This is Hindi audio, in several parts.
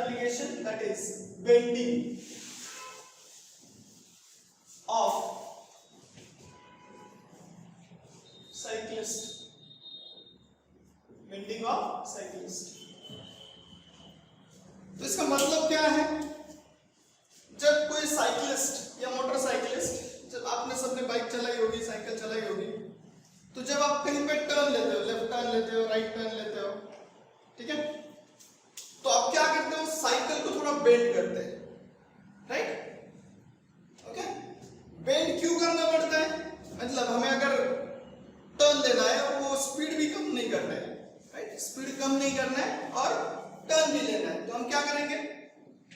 application, that is bending of cyclist. Bending of cyclist. तो इसका मतलब क्या है? जब कोई साइक्लिस्ट या मोटरसाइकिलिस्ट, जब आपने सबने बाइक चलाई होगी, साइकिल चलाई होगी, तो जब आप कहीं पे टर्न लेते हो, लेफ्ट टर्न लेते हो, राइट टर्न लेते हो, ठीक है, तो आप क्या करते हो? साइकिल को थोड़ा बेंड करते हैं, राइट? ओके, बेंड क्यों करना पड़ता है? मतलब हमें अगर टर्न लेना है और वो स्पीड भी कम नहीं करना है, राइट? स्पीड कम नहीं करना है और टर्न भी लेना है, तो हम क्या करेंगे?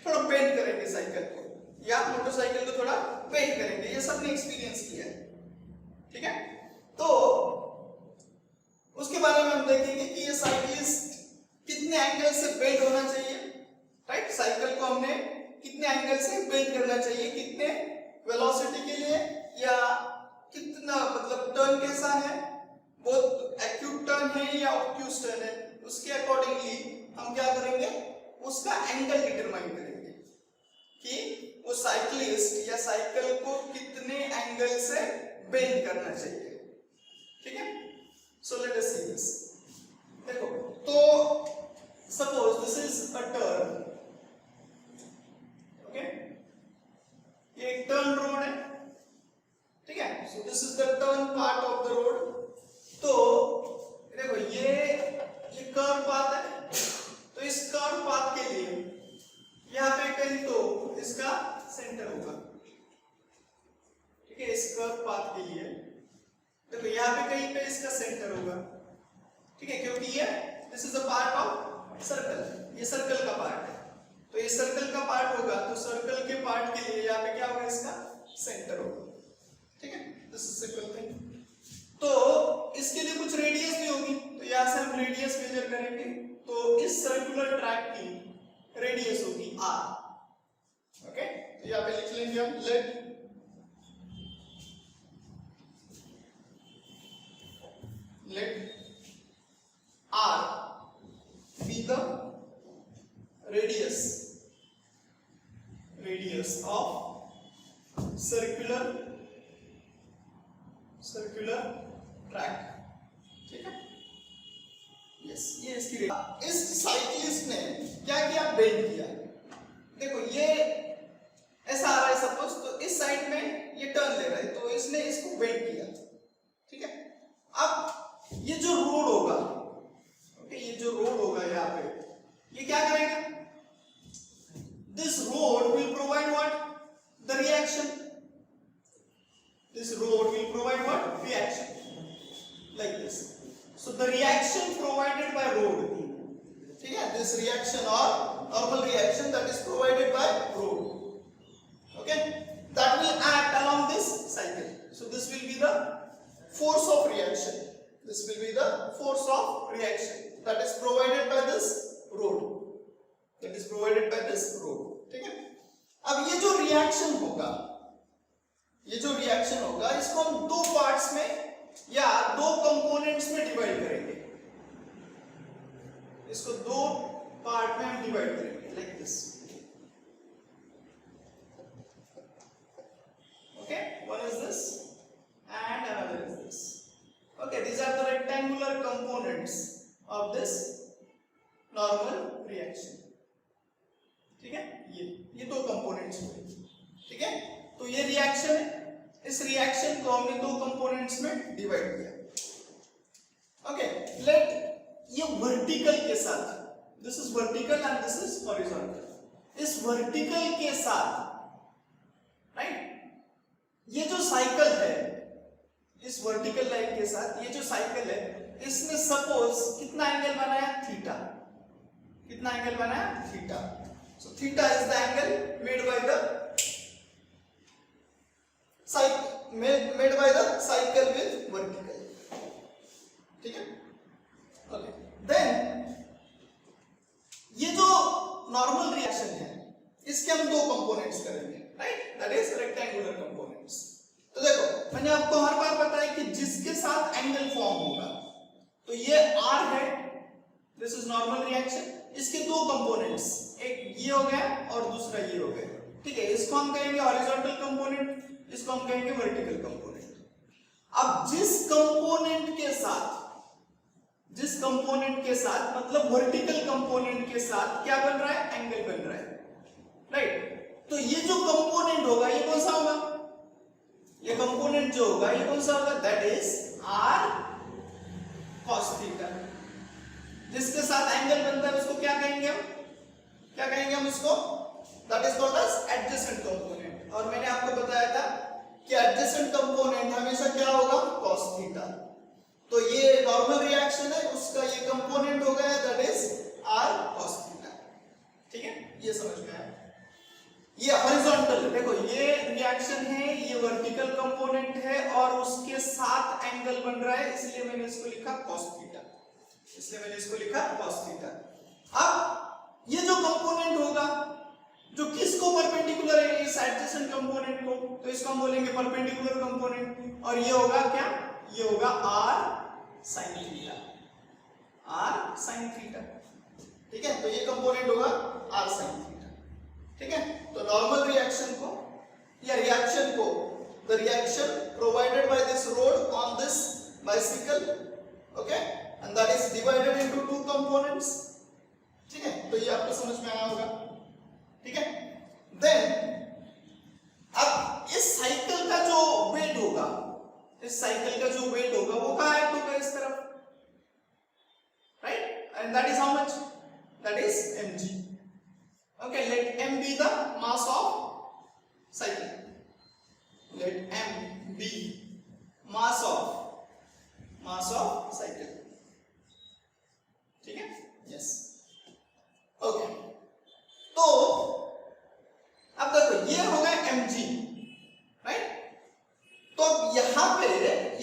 थोड़ा बेंड करेंगे साइकिल को, या मोटरसाइकिल को थोड़ा बेंड करेंगे। ये सबने एक्सपीरियंस किया है, ठीक है? तो उसके बारे में हम देखेंगे कि ये साइक्लिस्ट कितने एंगल से बेंड होना चाहिए, राइट? साइकिल को हमने कितने एंगल से बेंड करना चाहिए, कितने वेलोसिटी के लिए, या कितना, मतलब टर्न कैसा है, बहुत एक्यूट टर्न है या ऑब्ट्यूज टर्न है, उसके अकॉर्डिंगली हम क्या करेंगे? उसका एंगल डिटरमाइन करेंगे कि वो साइक्लिस्ट या साइकिल को कितने एंगल से बेंड करना चाहिए, ठीक है? So let us see this. देखो, तो suppose this is a turn, okay, ये एक टर्न रोड है, ठीक है? So this is the turn part of the road. तो देखो, ये कर्व पाथ है, तो इस कर्व पाथ के लिए यहाँ पे कहीं तो इसका सेंटर होगा, ठीक है? इस कर्व पाथ के लिए देखो यहाँ पे कहीं पे इसका सेंटर होगा, ठीक है? क्योंकि ये this is a part of circle, ये सर्कल का पार्ट है, तो ये सर्कल का पार्ट होगा, तो सर्कल के पार्ट के लिए यहाँ पे क्या होगा? इसका सेंटर होगा, ठीक है? This is simple thing. तो इसके लिए कुछ रेडियस भी होगी, तो यहां से हम रेडियस मेजर करेंगे, तो इस सर्कुलर ट्रैक की रेडियस होगी r, ओके? तो यहां पे लिख लेंगे हम, let r be the radius of circular track, ठीक है? यस, ये इसकी इस साइक्लिस्ट ने क्या किया? बेंड किया। देखो, ये ऐसा आ रहा है सपोज, तो इस साइड में ये टर्न ले रहा है, तो इसने इसको बेंड किया, ठीक है? अब ये जो रोड होगा, ओके, ये जो रोड होगा यहाँ पे, ये क्या करेगा? This road will provide what? The reaction. This road will provide what? Reaction, like this. So the reaction provided by road, ठीक है? This reaction or normal reaction that is provided by road, okay, that will act along this cycle. So this will be the force of reaction. This will be the force of reaction that is provided by this road. That is provided by this road, ठीक है? अब ये जो रिएक्शन होगा, इसको हम दो पार्ट्स में या दो कंपोनेंट्स में डिवाइड करेंगे। इसको दो पार्ट में हम डिवाइड करेंगे, like this, okay? One is this and another is this, okay? These are the rectangular components of this normal reaction, ठीक है? ये दो कंपोनेंट्स हुए, ठीक है? तो ये रिएक्शन है, इस रिएक्शन को हमने दो कंपोनेंट्स में डिवाइड किया, ओके? लेट ये वर्टिकल के साथ, this is vertical and this is horizontal, इस वर्टिकल के साथ, राइट, ये जो साइकिल है, इस वर्टिकल लाइन के साथ ये जो साइकिल है, इसने सपोज कितना एंगल बनाया? थीटा। कितना एंगल बनाया? Theta. So theta is the angle made by the made by the cycle with vertical, ठीक है? ओके, देन ये जो नॉर्मल रिएक्शन है, इसके हम दो कंपोनेंट्स करेंगे, right? That is rectangular components. तो देखो, मैंने आपको हर बार बताया कि जिसके साथ एंगल फॉर्म होगा, तो ये r है, दिस इज नॉर्मल रिएक्शन, इसके दो कंपोनेंट्स, एक ये हो गया और दूसरा ये हो गया, ठीक है। इसको हम कहेंगे हॉरिजॉन्टल कंपोनेंट, इसको हम कहेंगे वर्टिकल कंपोनेंट। अब जिस कंपोनेंट के साथ मतलब वर्टिकल कंपोनेंट के साथ क्या बन रहा है, एंगल बन रहा है, राइट। तो ये जो कंपोनेंट होगा ये कौन सा होगा, ये कंपोनेंट जो होगा ये कौन सा होगा, that is r cos theta. जिसके साथ एंगल बनता है उसको क्या कहेंगे हम, क्या कहेंगे हम उसको, that is called as adjacent component. और मैंने आपको बताया था कि एडजेसेंट कंपोनेंट हमेशा क्या होगा, cos थीटा। तो ये नॉर्मल रिएक्शन है, उसका ये कंपोनेंट हो गया that is r cos theta, ठीक है। ये समझ में आया। ये हॉरिजॉन्टल, देखो ये रिएक्शन है, ये वर्टिकल कंपोनेंट है और उसके साथ एंगल बन रहा है, इसलिए मैंने इसको लिखा cos थीटा, इसलिए मैंने इसको लिखा cos थीटा। अब ये जो कंपोनेंट होगा जो किसको परपेंडिकुलर है, इस एडजेसेंट कंपोनेंट को, तो इसको हम बोलेंगे परपेंडिकुलर कंपोनेंट। और ये होगा क्या, ये होगा r sin theta, r sin theta, ठीक है। तो ये कंपोनेंट होगा r sin थीटा, ठीक है। तो नॉर्मल रिएक्शन को या रिएक्शन को, the reaction provided by this road on this bicycle, okay, and that is divided into two components, ठीक है। तो ये आपको समझ में आया होगा, ठीक है। देन अब इस साइकिल का जो वेट होगा, इस साइकिल का जो वेट होगा वो कहां एक्ट होगा, इस तरफ, right, and that is how much, that is mg, okay। let m be the mass of cycle, let m be mass of cycle, ठीक है, yes, ओके। तो अब देखो ये हो गया mg, राइट। तो अब यहां पे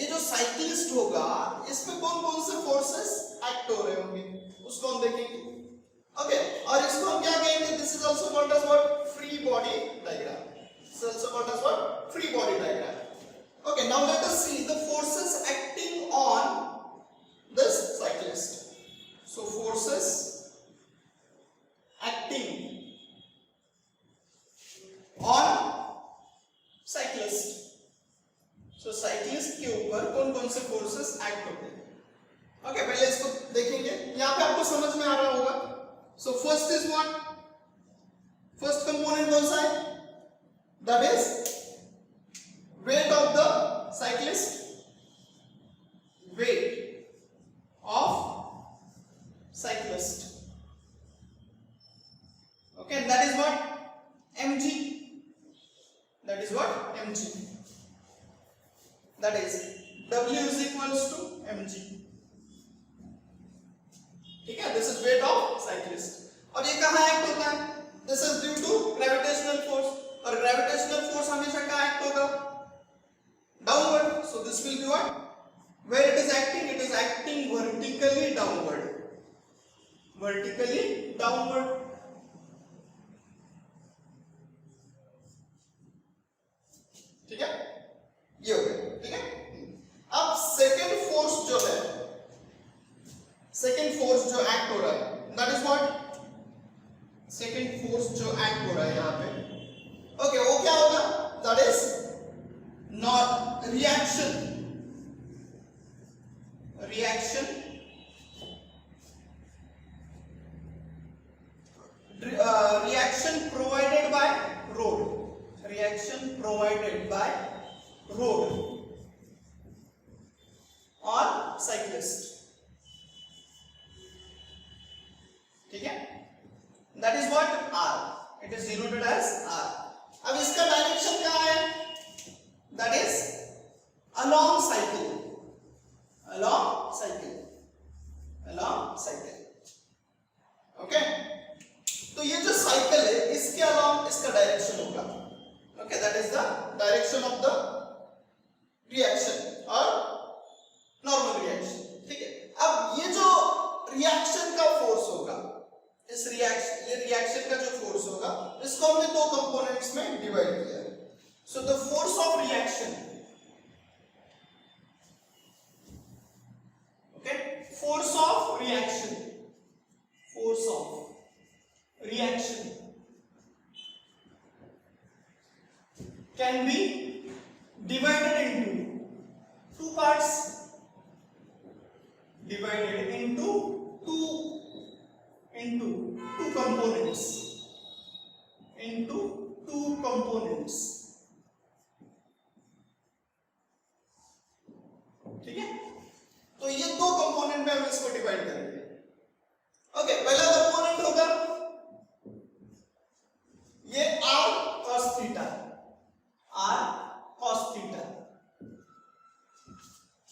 ये जो साइक्लिस्ट होगा इसमें कौन कौन से फोर्सेस एक्ट हो रहे होंगे उसको हम देखेंगे, ओके। और इसको हम क्या कहेंगे, this is also called as what, free body diagram, this is also called as what, free body diagram, okay. Now let us see the forces acting on this cyclist. So forces acting on cyclist, so cyclist के ऊपर कौन कौन से फोर्सेस एक्ट होते हैं, ओके। पहले इसको देखेंगे, यहां पे आपको समझ में आ रहा होगा। So first is what, first component कौन सा है, that is weight of the cyclist, wait of cyclist, okay, that is what mg, that is what mg, that is w is equals to mg, ठीक है। This is weight of cyclist. और ये कहां एक्ट होता है, this is due to gravitational force, और ग्रेविटेशनल फोर्स हमेशा कहां एक्ट होगा, downward. So this will be what, where it is acting, it is acting vertically downward, vertically downward, ठीक है, ये हो गया, ठीक है। अब सेकेंड फोर्स जो है, सेकेंड फोर्स जो एक्ट हो रहा है, that is what, second force जो एक्ट हो रहा है यहां पे, ओके, वो क्या होगा, that is not reaction, reaction reaction provided by road, reaction provided by road or cyclist, ठीक है, that is what r, it is denoted as r। अब इसका डायरेक्शन क्या है, that is along cycle, along cycle, along cycle, okay। तो ये जो साइकिल है इसके अलावा इसका डायरेक्शन होगा, okay, that is the direction of the reaction or normal reaction, ठीक है। अब ये जो रिएक्शन का फोर्स होगा, इस रिएक्शन, ये रिएक्शन का जो फोर्स होगा इसको हमने दो कंपोनेंट्स में डिवाइड किया है। So the force of reaction, okay, force of reaction, force of divided into two parts, divided into two components, ठीक है। तो ये दो कंपोनेंट में हम इसको डिवाइड करेंगे। ओके, पहला कंपोनेंट होगा ये r cos थीटा,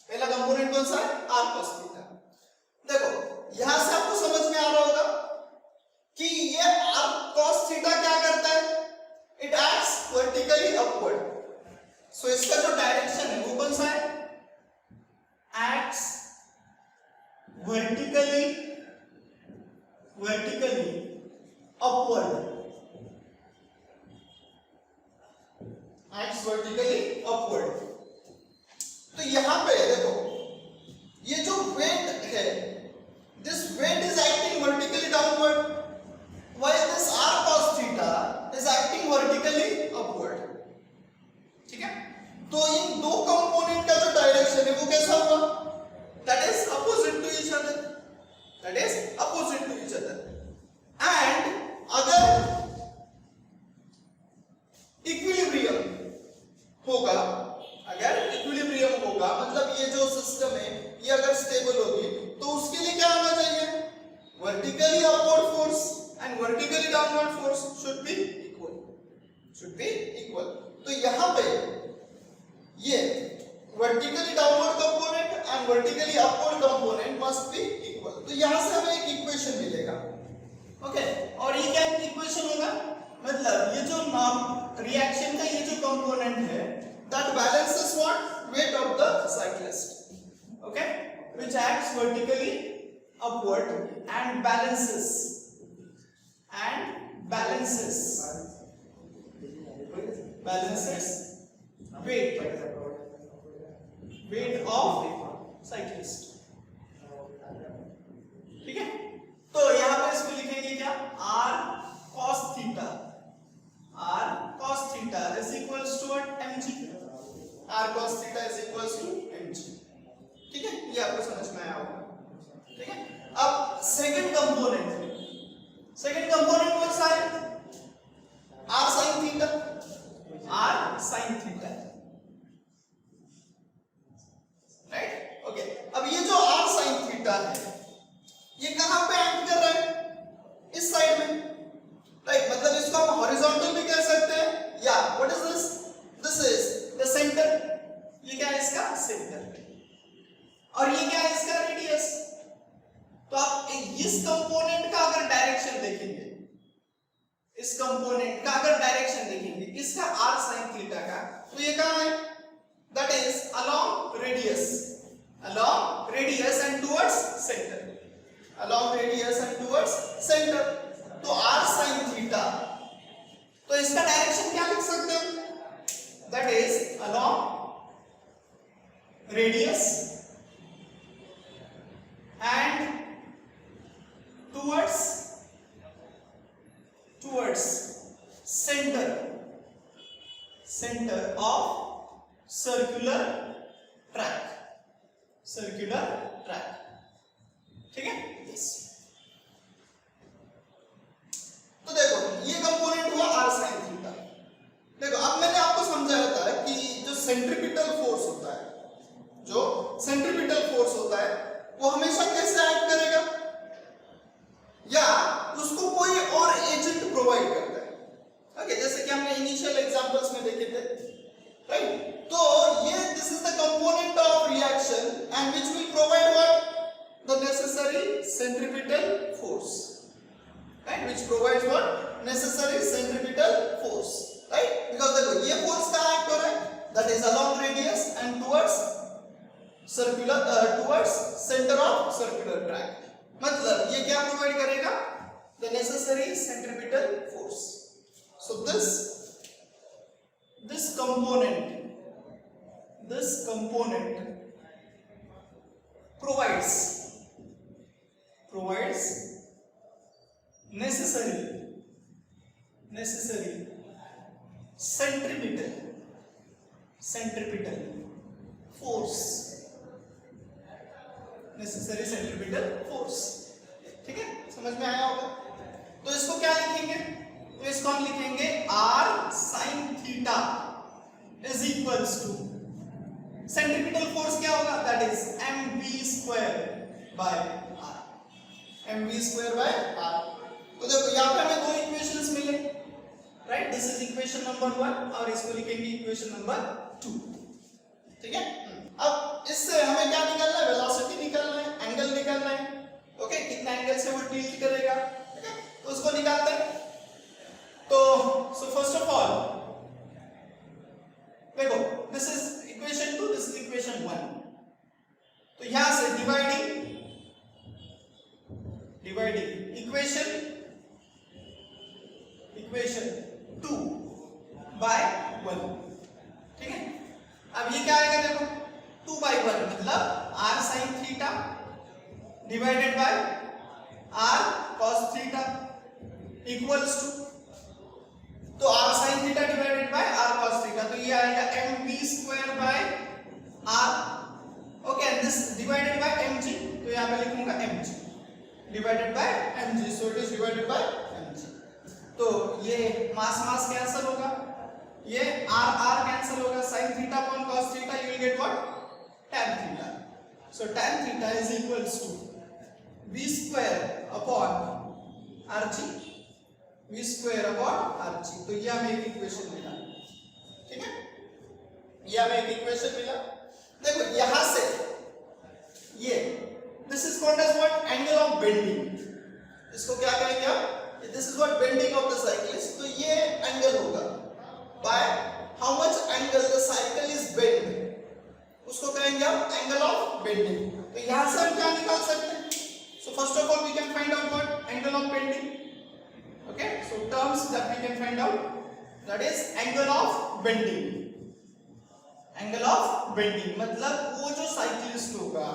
पहला कंपोनेंट कौन सा है? r cos theta. देखो यहां से आपको समझ में आ रहा होगा कि ये r cos थीटा क्या करता है? It acts vertically upward. So इसका जो डायरेक्शन है वो कौन सा है? Acts vertically upward, acts vertically upward. तो यहां पे देखो ये जो वेट है, this weight is acting vertically downward, while this r cos theta is acting vertically upward, ठीक है। तो इन दो कंपोनेंट का जो डायरेक्शन है वो कैसा हुआ? That is opposite to each other, and अगर इक्विलिब्रियम होगा, मतलब ये जो सिस्टम है ये अगर स्टेबल होगी तो उसके लिए क्या होना चाहिए? Vertically upward force and vertically downward force should be equal. तो यहां पे ये vertically downward component and vertically upward component must be equal. तो यहां से हमें एक इक्वेशन मिलेगा। ओके, और ये क्या इक्वेशन होगा? मतलब ये जो रिएक्शन का ये जो कंपोनेंट है that balances what? Weight of the cyclist, okay, which acts vertically upward and balances weight of cyclist, ठीक है। तो यहां पर इसको लिखेंगे क्या? r cos theta is equals to what? mg, r cos theta is equals to mg, ठीक है। ये आपको समझ में आया होगा, ठीक है। अब सेकंड कंपोनेंट कौन सा है? r sin theta, right. Okay, अब ये जो r sin theta है ये कहां पे एक्ट कर रहा है? इस साइड में, राइट। मतलब इसको हम हॉरिजॉन्टल भी कह सकते हैं, या what is this? This is the centre. ये क्या है? इसका सेंटर। और ये क्या है? इसका रेडियस। तो आप इस कंपोनेंट का अगर डायरेक्शन देखेंगे, इसका r sin थीटा का, तो ये कहां है? That is along radius and towards center, तो r sin थीटा, तो इसका डायरेक्शन क्या लिख सकते हैं? That is along radius and towards center of circular track, ठीक है। यस, तो देखो ये कंपोनेंट हुआ r sin थीटा। देखो अब मैंने आपको समझाया था कि जो सेंट्रीपिटल फोर्स होता है वो हमेशा कैसे एक्ट करेगा? या उसको कोई और एजेंट प्रोवाइड करता है। ओके, जैसे कि हमने इनिशियल एग्जांपल्स में देखे थे, राइट। तो ये this is the component of reaction and which will provide what? The necessary centripetal force, right, which provides what? Necessary centripetal force, right. Because देखो ये फोर्स कहां एक्ट हो रहा है? That is along radius and towards centre of circular track. मतलब ये क्या प्रोवाइड करेगा? The necessary centripetal force. So this component provides necessary centripetal force, necessary centripetal force. ठीक है, समझ में आया होगा। तो इसको क्या लिखेंगे, तो इसको हम लिखेंगे r sin theta is equals to centripetal force क्या होगा, that is mv square by r, mv square by r। तो देखो यहां पे हमें दो इक्वेशंस मिले, right, this is equation number 1 और इसको लिखेंगे इक्वेशन नंबर 2। ठीक है, अब इससे हमें क्या निकालना है, वेलोसिटी निकालना है, एंगल निकालना है। ओके, कितना एंगल से वो टिल्ट करेगा, ठीक है, तो उसको निकालते हैं। तो सो फर्स्ट ऑफ ऑल देखो, this is equation 2, this is equation 1। तो यहां से डिवाइडिंग इक्वेशन 2 बाय 1। ठीक है, अब ये क्या आएगा, देखो 2 बाय 1 मतलब r sin theta divided by r cos theta equals to, तो r sin theta divided by r cos theta, तो ये आएगा mv square by r। Okay, and this divided by mg, तो यहां पे लिखूंगा mg divided by mg, so it is divided by mg। तो ये मास कैंसिल होगा, ये r कैंसिल होगा, sin theta upon cos theta, you will get what, tan theta. So tan theta is equals to v square upon rg, v square upon rg। तो ये हमें एक इक्वेशन मिला। ठीक है, ये हमें एक इक्वेशन मिला। देखो यहां से ये this is called as what, angle of bending. इसको क्या कहेंगे आप, this is what bending of the cyclist. तो ये एंगल होगा by how much angle the cycle is bend, उसको कहेंगे आप एंगल ऑफ बेंडिंग। तो यहां से हम क्या निकाल सकते हैं, so first of all we can find out what, angle of bending. Okay, so terms that we can find out, that is angle of bending. Angle of bending मतलब वो जो साइक्लिस्ट होगा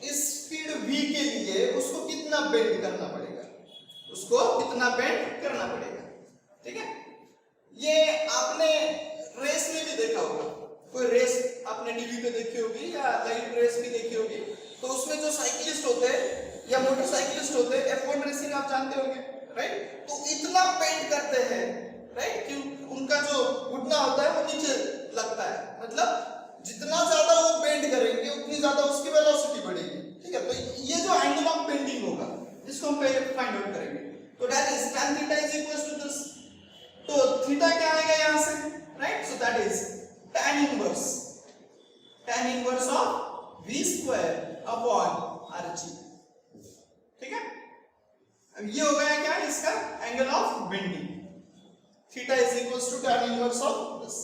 इस स्पीड v के लिए उसको कितना बेंड करना पड़ेगा, उसको कितना बेंड करना पड़ेगा। ठीक है, ये आपने रेस में भी देखा होगा, कोई रेस आपने टीवी पे देखी होगी या लाइव रेस भी देखी होगी, तो उसमें जो साइक्लिस्ट होते हैं या मोटरसाइकिलिस्ट होते हैं, F1 रेसिंग आप जानते होंगे, राइट, तो इतना बेंड करते हैं, राइट, कि उनका जो घुटना होता है वो नीचे लगता है, मतलब जितना ज्यादा वो बेंड करेंगे उतनी ज्यादा उसकी वेलोसिटी बढ़ेगी। ठीक है, तो ये जो एंगल ऑफ बेंडिंग होगा इसको हम पहले फाइंड आउट करेंगे। तो that is tan theta is equal to this, तो थीटा क्या आएगा यहां से, right, so that is tan inverse of v square upon rg। ठीक है, अब ये हो गया क्या, इसका angle of bending, theta is equal to tan inverse of this.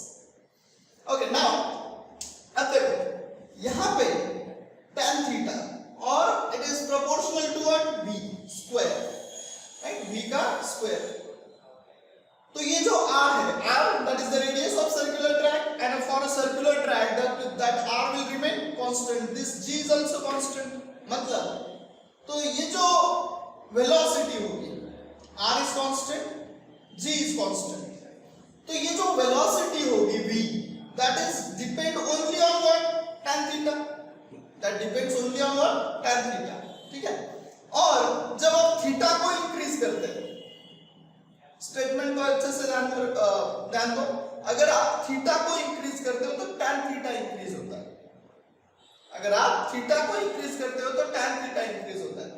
Okay, now अब देखो यहां पे tan थीटा और it is proportional to what, v square, right, v का स्क्वायर। तो ये जो r है, r that is the radius of circular track and for a circular track that r will remain constant, this g is also constant। मतलब तो ये जो वेलोसिटी होगी, r is constant, g is constant, तो ये जो वेलोसिटी होगी v, that is depend only on what, tan theta, that depends only on what, tan theta। ठीक है, और जब आप थीटा को इंक्रीज करते हैं, स्टेटमेंट को अच्छे से ध्यान दो, अगर आप थीटा को इंक्रीज करते हो तो tan थीटा इंक्रीज होता है, अगर आप थीटा को इंक्रीज करते हो तो tan थीटा इंक्रीज होता है।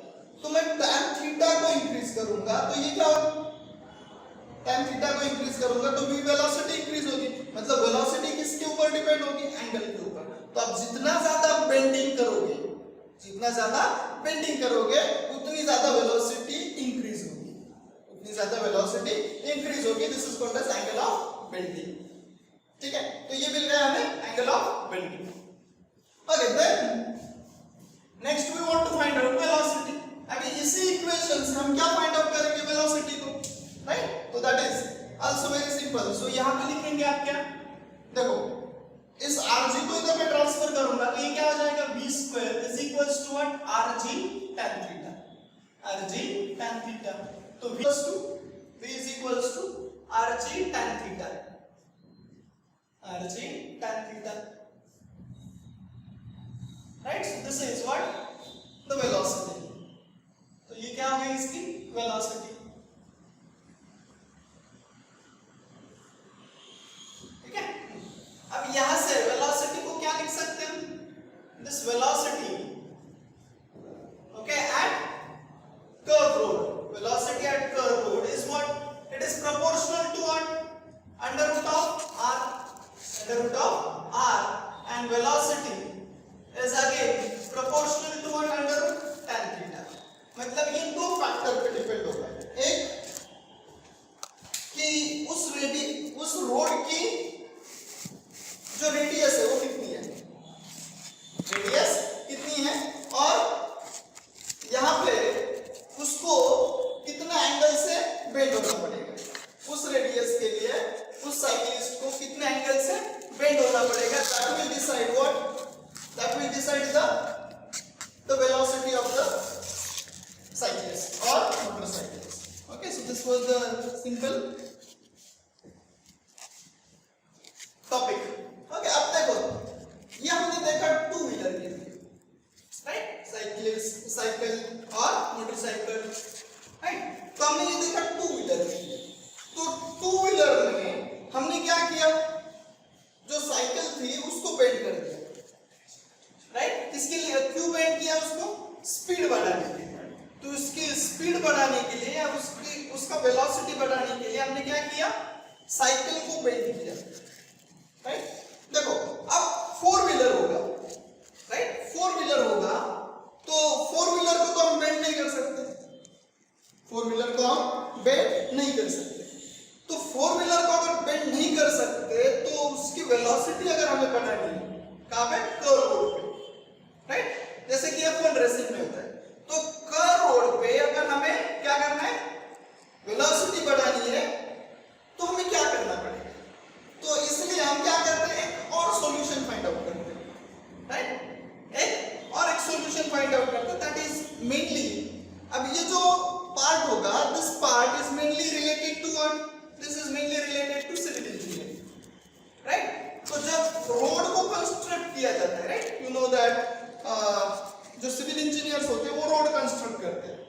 तो मैं tan थीटा को इंक्रीज करूंगा तो ये क्या होगा, tan थीटा को इंक्रीज करूंगा तो v वेलोसिटी इंक्रीज होगी, मतलब वेलोसिटी किसके ऊपर डिपेंड होगी, एंगल के ऊपर। तो आप जितना ज्यादा बेंडिंग करोगे, जितना ज्यादा बेंडिंग करोगे उतनी ज्यादा वेलोसिटी इंक्रीज होगी, उतनी ज्यादा वेलोसिटी इंक्रीज होगी। This is called as angle of bending. ठीक है, तो ये मिल गया हमें angle of bending. Okay, then next we want to find out velocity. अभी इसी इक्वेशन से हम क्या फाइंड आउट करेंगे, वेलोसिटी को, राइट। तो that is also very simple. So यहां पे लिखेंगे आप क्या, देखो इस rg को इधर मैं ट्रांसफर करूंगा तो ये क्या हो जाएगा, v square is equals to what, rg tan theta, rg tan theta. तो v is equals to rg tan theta, RG tan theta. Right? So this is what? The velocity. तो ये क्या हो गई इसकी velocity. ठीक है? अब यहां से velocity को क्या लिख सकते हैं? This velocity, okay, at curve road. Velocity at curve road is what? It is proportional to what? Under root of r. Under root of r, and velocity is again proportional to what? Under root tan theta. मतलब ये दो फैक्टर पे डिपेंड होगा. एक कि उस रोड की जो रेडियस है वो कितनी है, रेडियस कितनी है, और यहाँ पे उसको कितना एंगल से बेंड होना पड़ेगा. उस रेडियस के लिए उस साइक्लिस्ट को कितने एंगल से बेंड होना पड़ेगा. That will decide what, that will decide the velocity of the cyclist or motorcyclist. Okay, so this was the simple topic. Okay, अब देखो ये हमने देखा टू व्हीलर के लिए, राइट, साइकिलिस्ट, साइकिल और मोटरसाइकिल, राइट. तो हमने ये देखा टू व्हीलर के लिए. तो टू व्हीलर में हमने क्या किया, जो साइकिल थी उसको बेंड कर दिया, राइट. किसके लिए, क्यों बेंड किया, उसको स्पीड बढ़ाने के लिए. तो उसकी स्पीड बढ़ाने के लिए या उसका वेलोसिटी बढ़ाने के लिए हमने क्या किया, साइकिल को बेंड किया, राइट. देखो अब फोर व्हीलर होगा, राइट, फोर व्हीलर होगा, तो फोर व्हीलर को तो हम बेंड नहीं कर सकते, फोर व्हीलर को हम बेंड नहीं कर सकते. तो फोर व्हीलर को अगर बेंड नहीं कर सकते तो उसकी वेलोसिटी अगर हमें बढ़ानी है, कहां पे, कर्व रोड पे, राइट. जैसे कि F1 रेसिंग में होता है, तो कर्व रोड पे अगर हमें क्या करना है, वेलोसिटी बढ़ानी है, तो हमें क्या करना पड़ेगा. तो इसलिए हम क्या करते हैं, एक और सॉल्यूशन फाइंड आउट करते हैं, राइट. एक सॉल्यूशन फाइंड आउट करते हैं, दैट इज मेनली, अब ये जो पार्ट होगा, this part is mainly related to what, this is mainly related to civil engineering, right. तो जब रोड को कंस्ट्रक्ट किया जाता है, राइट, यू नो दैट जो सिविल इंजीनियर्स होते हैं वो रोड कंस्ट्रक्ट करते हैं,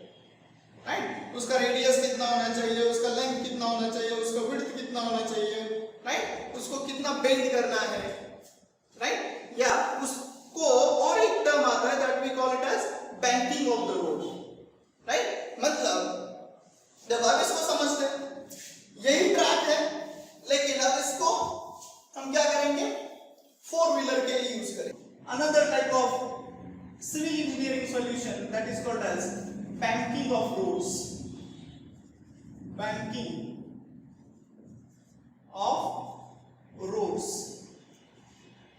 राइट. उसका रेडियस कितना होना चाहिए, उसका लेंथ कितना होना चाहिए, उसका विड्थ कितना होना चाहिए, राइट, उसको कितना बेंड करना है, राइट. या उसको और एक टर्म आता है that we call it as banking of the road, right. मतलब जब आप इसको समझते हैं, यही ट्रैक है, लेकिन अब इसको हम क्या करेंगे, फोर व्हीलर के लिए यूज करेंगे. Another type of civil engineering solution that is called as banking of roads, banking of roads,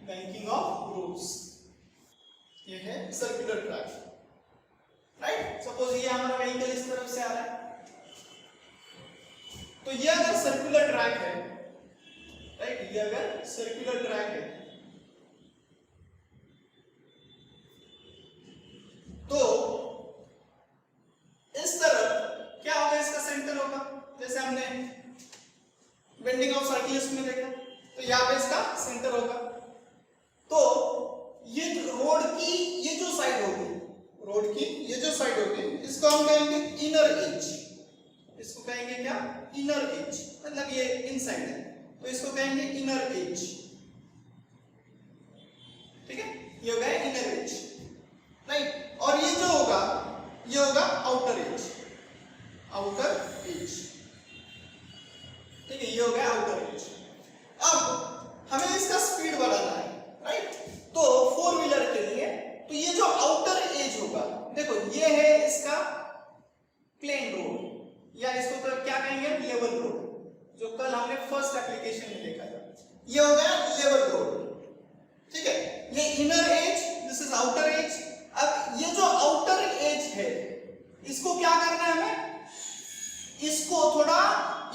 banking of roads. ये है सर्कुलर ट्रैक, राइट. सपोज ये हमारा व्हीकल इस तरफ से आ रहा है, तो ये अगर सर्कुलर ट्रैक है, राइट, ये अगर सर्कुलर ट्रैक है, तो इस तरफ क्या होगा, इसका सेंटर होगा, जैसे हमने बेंडिंग ऑफ साइक्लिस्ट में देखा, तो यहाँ पे इसका सेंटर होगा. तो ये रोड की ये जो साइड होगी, रोड की ये जो साइड होगी, इसको हम कहेंगे इनर एज. इसको कहेंगे क्या, इनर एज, मतलब ये इनसाइड है, तो इसको कहेंगे इनर एज, ठीक है. ये हो गया इनर एज, राइट. और ये जो होगा, ये होगा आउटर एज, आउटर एज, ठीक है, ये हो गया आउटर एज. अब हमें इसका स्पीड बढ़ाना है, राइट. तो फोर व्हीलर के लिए तो ये जो आउटर एज होगा, देखो ये है इसका प्लेन रोड, या इसको तो क्या कहेंगे, लेवल रोड, जो कल हमने फर्स्ट एप्लीकेशन में देखा था. ये हो गया लेवल रोड, ठीक है. ये inner as, this is outer as. अब ये जो आउटर एज है, इसको क्या करना है हमें, इसको थोड़ा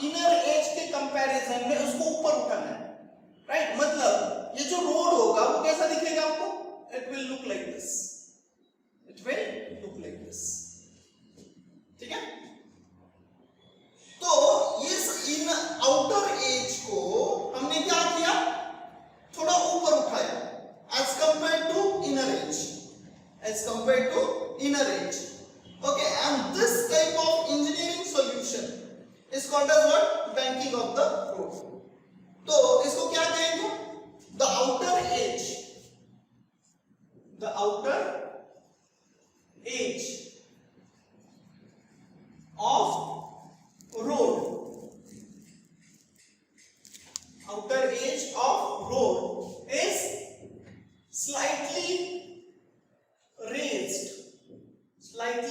इनर एज के कंपैरिजन में उसको ऊपर उठाना है, राइट. मतलब ये जो रोड होगा वो कैसा दिखेगा आपको, it will look like this, it will look like this, ठीक है. तो इस इन आउटर एज को हमने क्या किया, as compared to inner edge. Okay, and this type of engineering solution is called as what? Banking of the road. तो इसको क्या कहेंगे? The outer edge of road, outer edge of road is slightly raised, right?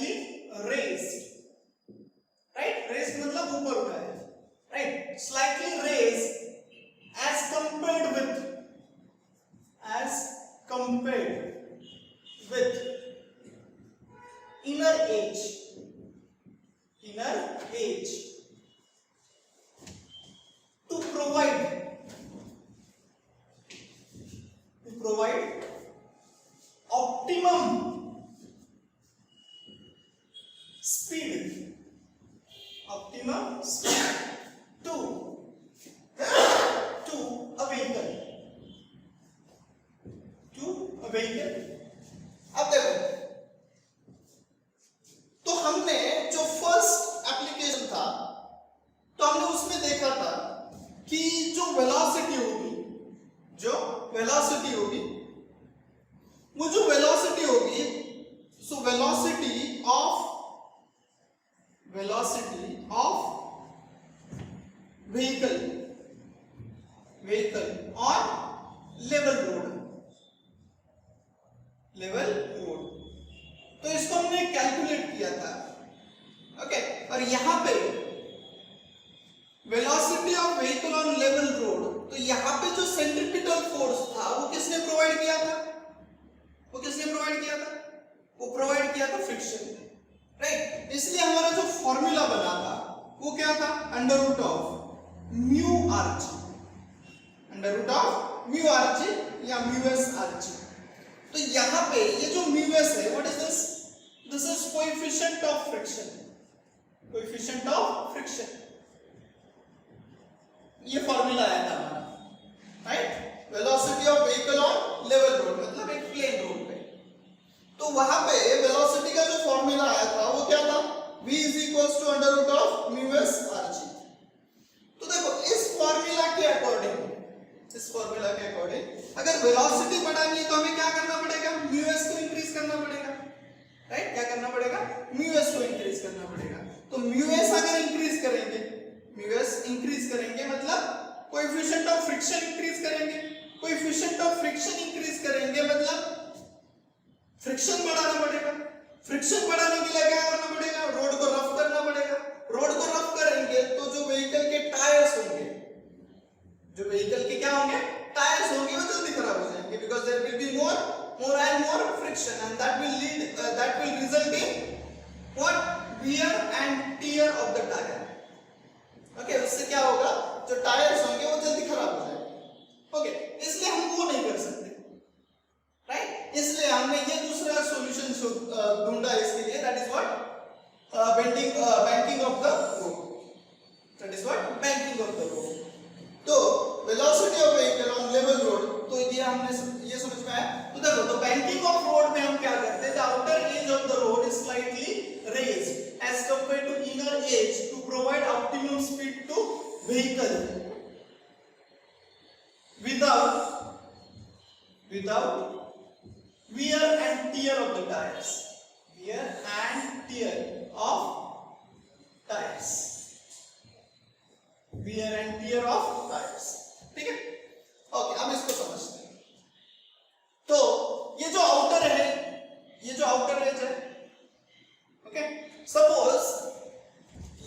Raised मतलब ऊपर उठा है, right? Slightly raised as compared with inner edge to provide optimum speed to a vehicle. अब देखो, तो हमने जो फर्स्ट एप्लीकेशन था, तो हमने उसमें देखा था कि जो वेलोसिटी होगी, वो जो वेलोसिटी होगी, so velocity of vehicle on level road, तो इसको हमने कैलकुलेट किया था. ओके, और यहां पे velocity of vehicle on level road, तो यहां पे जो सेंट्रीपिटल फोर्स था वो किसने प्रोवाइड किया था? वो प्रोवाइड किया था फ्रिक्शन, राइट? इसलिए हमारा जो फॉर्मूला बना था वो क्या था? Under root of mu r g या म्यू एस आर जी. तो यहां पे ये जो म्यू एस है, what is this? This is coefficient of friction. ये फॉर्मूला आया था हमारा, right? Velocity of vehicle on level road मतलब एक प्लेन रोड पे. तो वहां पे वेलोसिटी का जो फॉर्मूला आया था वो क्या था? v is equals to under root of mu s r g. तो देखो, इस फॉर्मूला के अकॉर्डिंग अगर वेलोसिटी बढ़ानी है तो हमें क्या करना पड़ेगा? mu s को इंक्रीज करना पड़ेगा, राइट? क्या करना पड़ेगा? mu s को इंक्रीज करना पड़ेगा. तो mu s अगर इंक्रीज करेंगे मतलब कोएफिशिएंट ऑफ फ्रिक्शन इंक्रीज करेंगे, मतलब फ्रिक्शन बढ़ाना पड़ेगा. फ्रिक्शन बढ़ाने के लिए क्या करना पड़ेगा? रोड को रफ करना पड़ेगा. रोड को रफ करेंगे तो जो व्हीकल के टायर्स होंगे, टायर्स होंगे वो जल्दी खराब हो जाएंगे, because there will be more and more friction, and that will result in what? Wear and tear of the tire. Okay, उससे क्या होगा? जो टायर्स होंगे वो जल्दी खराब हो जाएंगे. ओके, इसलिए हम वो नहीं कर सकते, राइट? इसलिए हमने ये दूसरा सॉल्यूशन ढूंढा इसके लिए, that is what? banking of the road. तो velocity of vehicle on level road, तो ये हमने ये समझ में आया. तो देखो, तो बैंकिंग ऑफ रोड में हम क्या करते हैं? The outer edge of the road is slightly raised edge compared to inner edge to provide optimum speed to vehicle without wear and tear of the tires. ठीक है? ओके, अब इसको समझते हैं. तो ये जो आउटर एज है, ओके, सपोज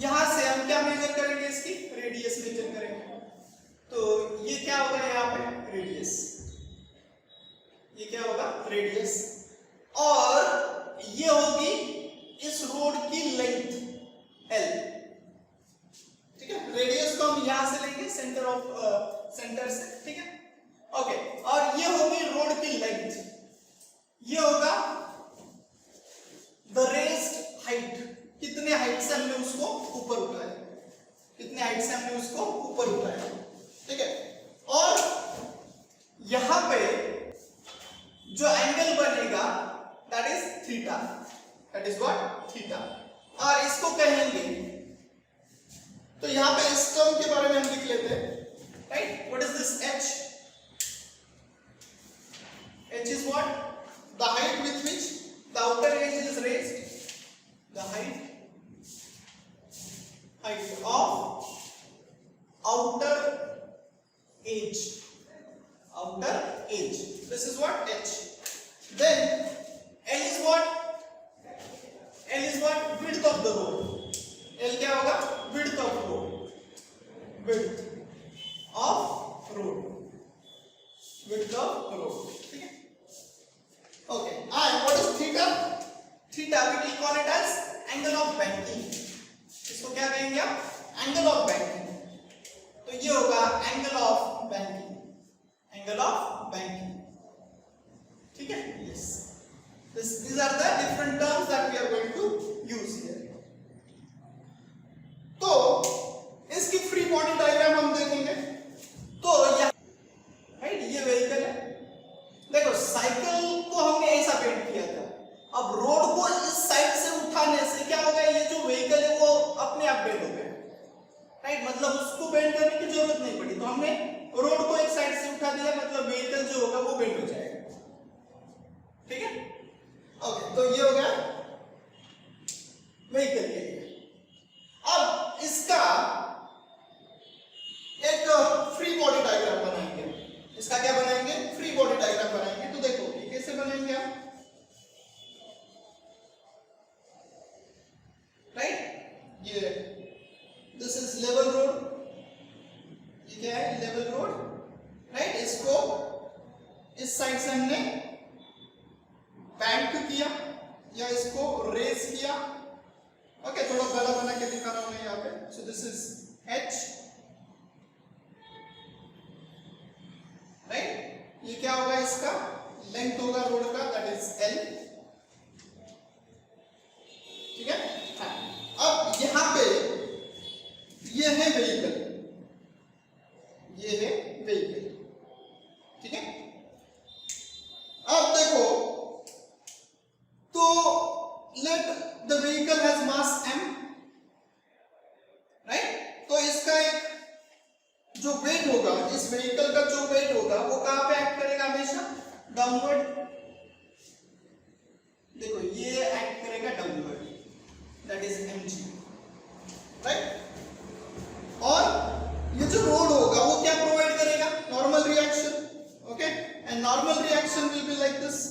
यहां से हम क्या मेजर करेंगे? इसकी रेडियस मेजर करेंगे. तो ये क्या होगा? यहाँ पे रेडियस, और ये होगी इस रोड की लेंथ L. ठीक है? रेडियस को हम यहां से लेंगे सेंटर से, ठीक है? ओके, और ये होगी रोड की लेंथ. ये होगा द रेज्ड हाइट, कितने हाइट से हमने उसको ऊपर उठाया, ठीक है? और यहां पे जो एंगल बनेगा that is theta, that is what theta. और इसको कहेंगे, तो यहां पे इस टर्म के बारे में हम लिख लेते हैं, right. What is this h? h is what? The height with which the outer edge is raised, the height of outer edge, this is what h. Then l is what? l is what? Width of the road. l क्या होगा? width of road, width of road, ठीक है। Okay, and what is theta? Theta we will call it as angle of banking. इसको क्या कहेंगे आप? Angle of banking. तो ये होगा angle of banking, ठीक है। Yes. These are the different terms that we are going to use here. तो इसकी फ्री बॉडी डायग्राम हम देखेंगे। तो यहाँ राइट, ये व्हीकल है, देखो साइकिल को हमने ऐसा पेंट किया था, अब रोड को इस साइड से उठाने से क्या हो गया, ये जो व्हीकल है वो अपने आप बेंड हो गया, राइट। मतलब उसको बेंड करने की जरूरत नहीं पड़ी, तो हमने रोड को एक साइड से उठा दिया, मतलब व्हीकल जो होगा वो बेंड हो जाएगा, ठीक है। ओके, तो ये हो गया व्हीकल के लिए। अब इसका एक फ्री बॉडी डायग्राम बनाएंगे, इसका क्या बनाएंगे? फ्री बॉडी डायग्राम बनाएंगे। तो देखो ये कैसे बनाएंगे आप, राइट। ये दिस इज लेवल रोड, ये क्या है? Level road, right. इसको इस साइड से हमने बैंड किया या इसको रेज किया, ओके। थोड़ा बड़ा बना के दिखा रहा हूं मैं यहाँ पे। So this is h, right. ये क्या होगा? इसका लेंथ होगा रोड का, दैट इज l, ठीक है। अब यहाँ पे ये है व्हीकल, ये है व्हीकल, ठीक है। अब देखो, तो let the vehicle has mass m, right. तो इसका एक जो वेट होगा, इस व्हीकल का जो वेट होगा वो कहां पे एक्ट करेगा? हमेशा डाउनवर्ड। देखो ये एक्ट करेगा downward, that is mg, right. और ये जो रोड होगा वो क्या प्रोवाइड करेगा? Normal reaction, okay. And normal reaction will be like this,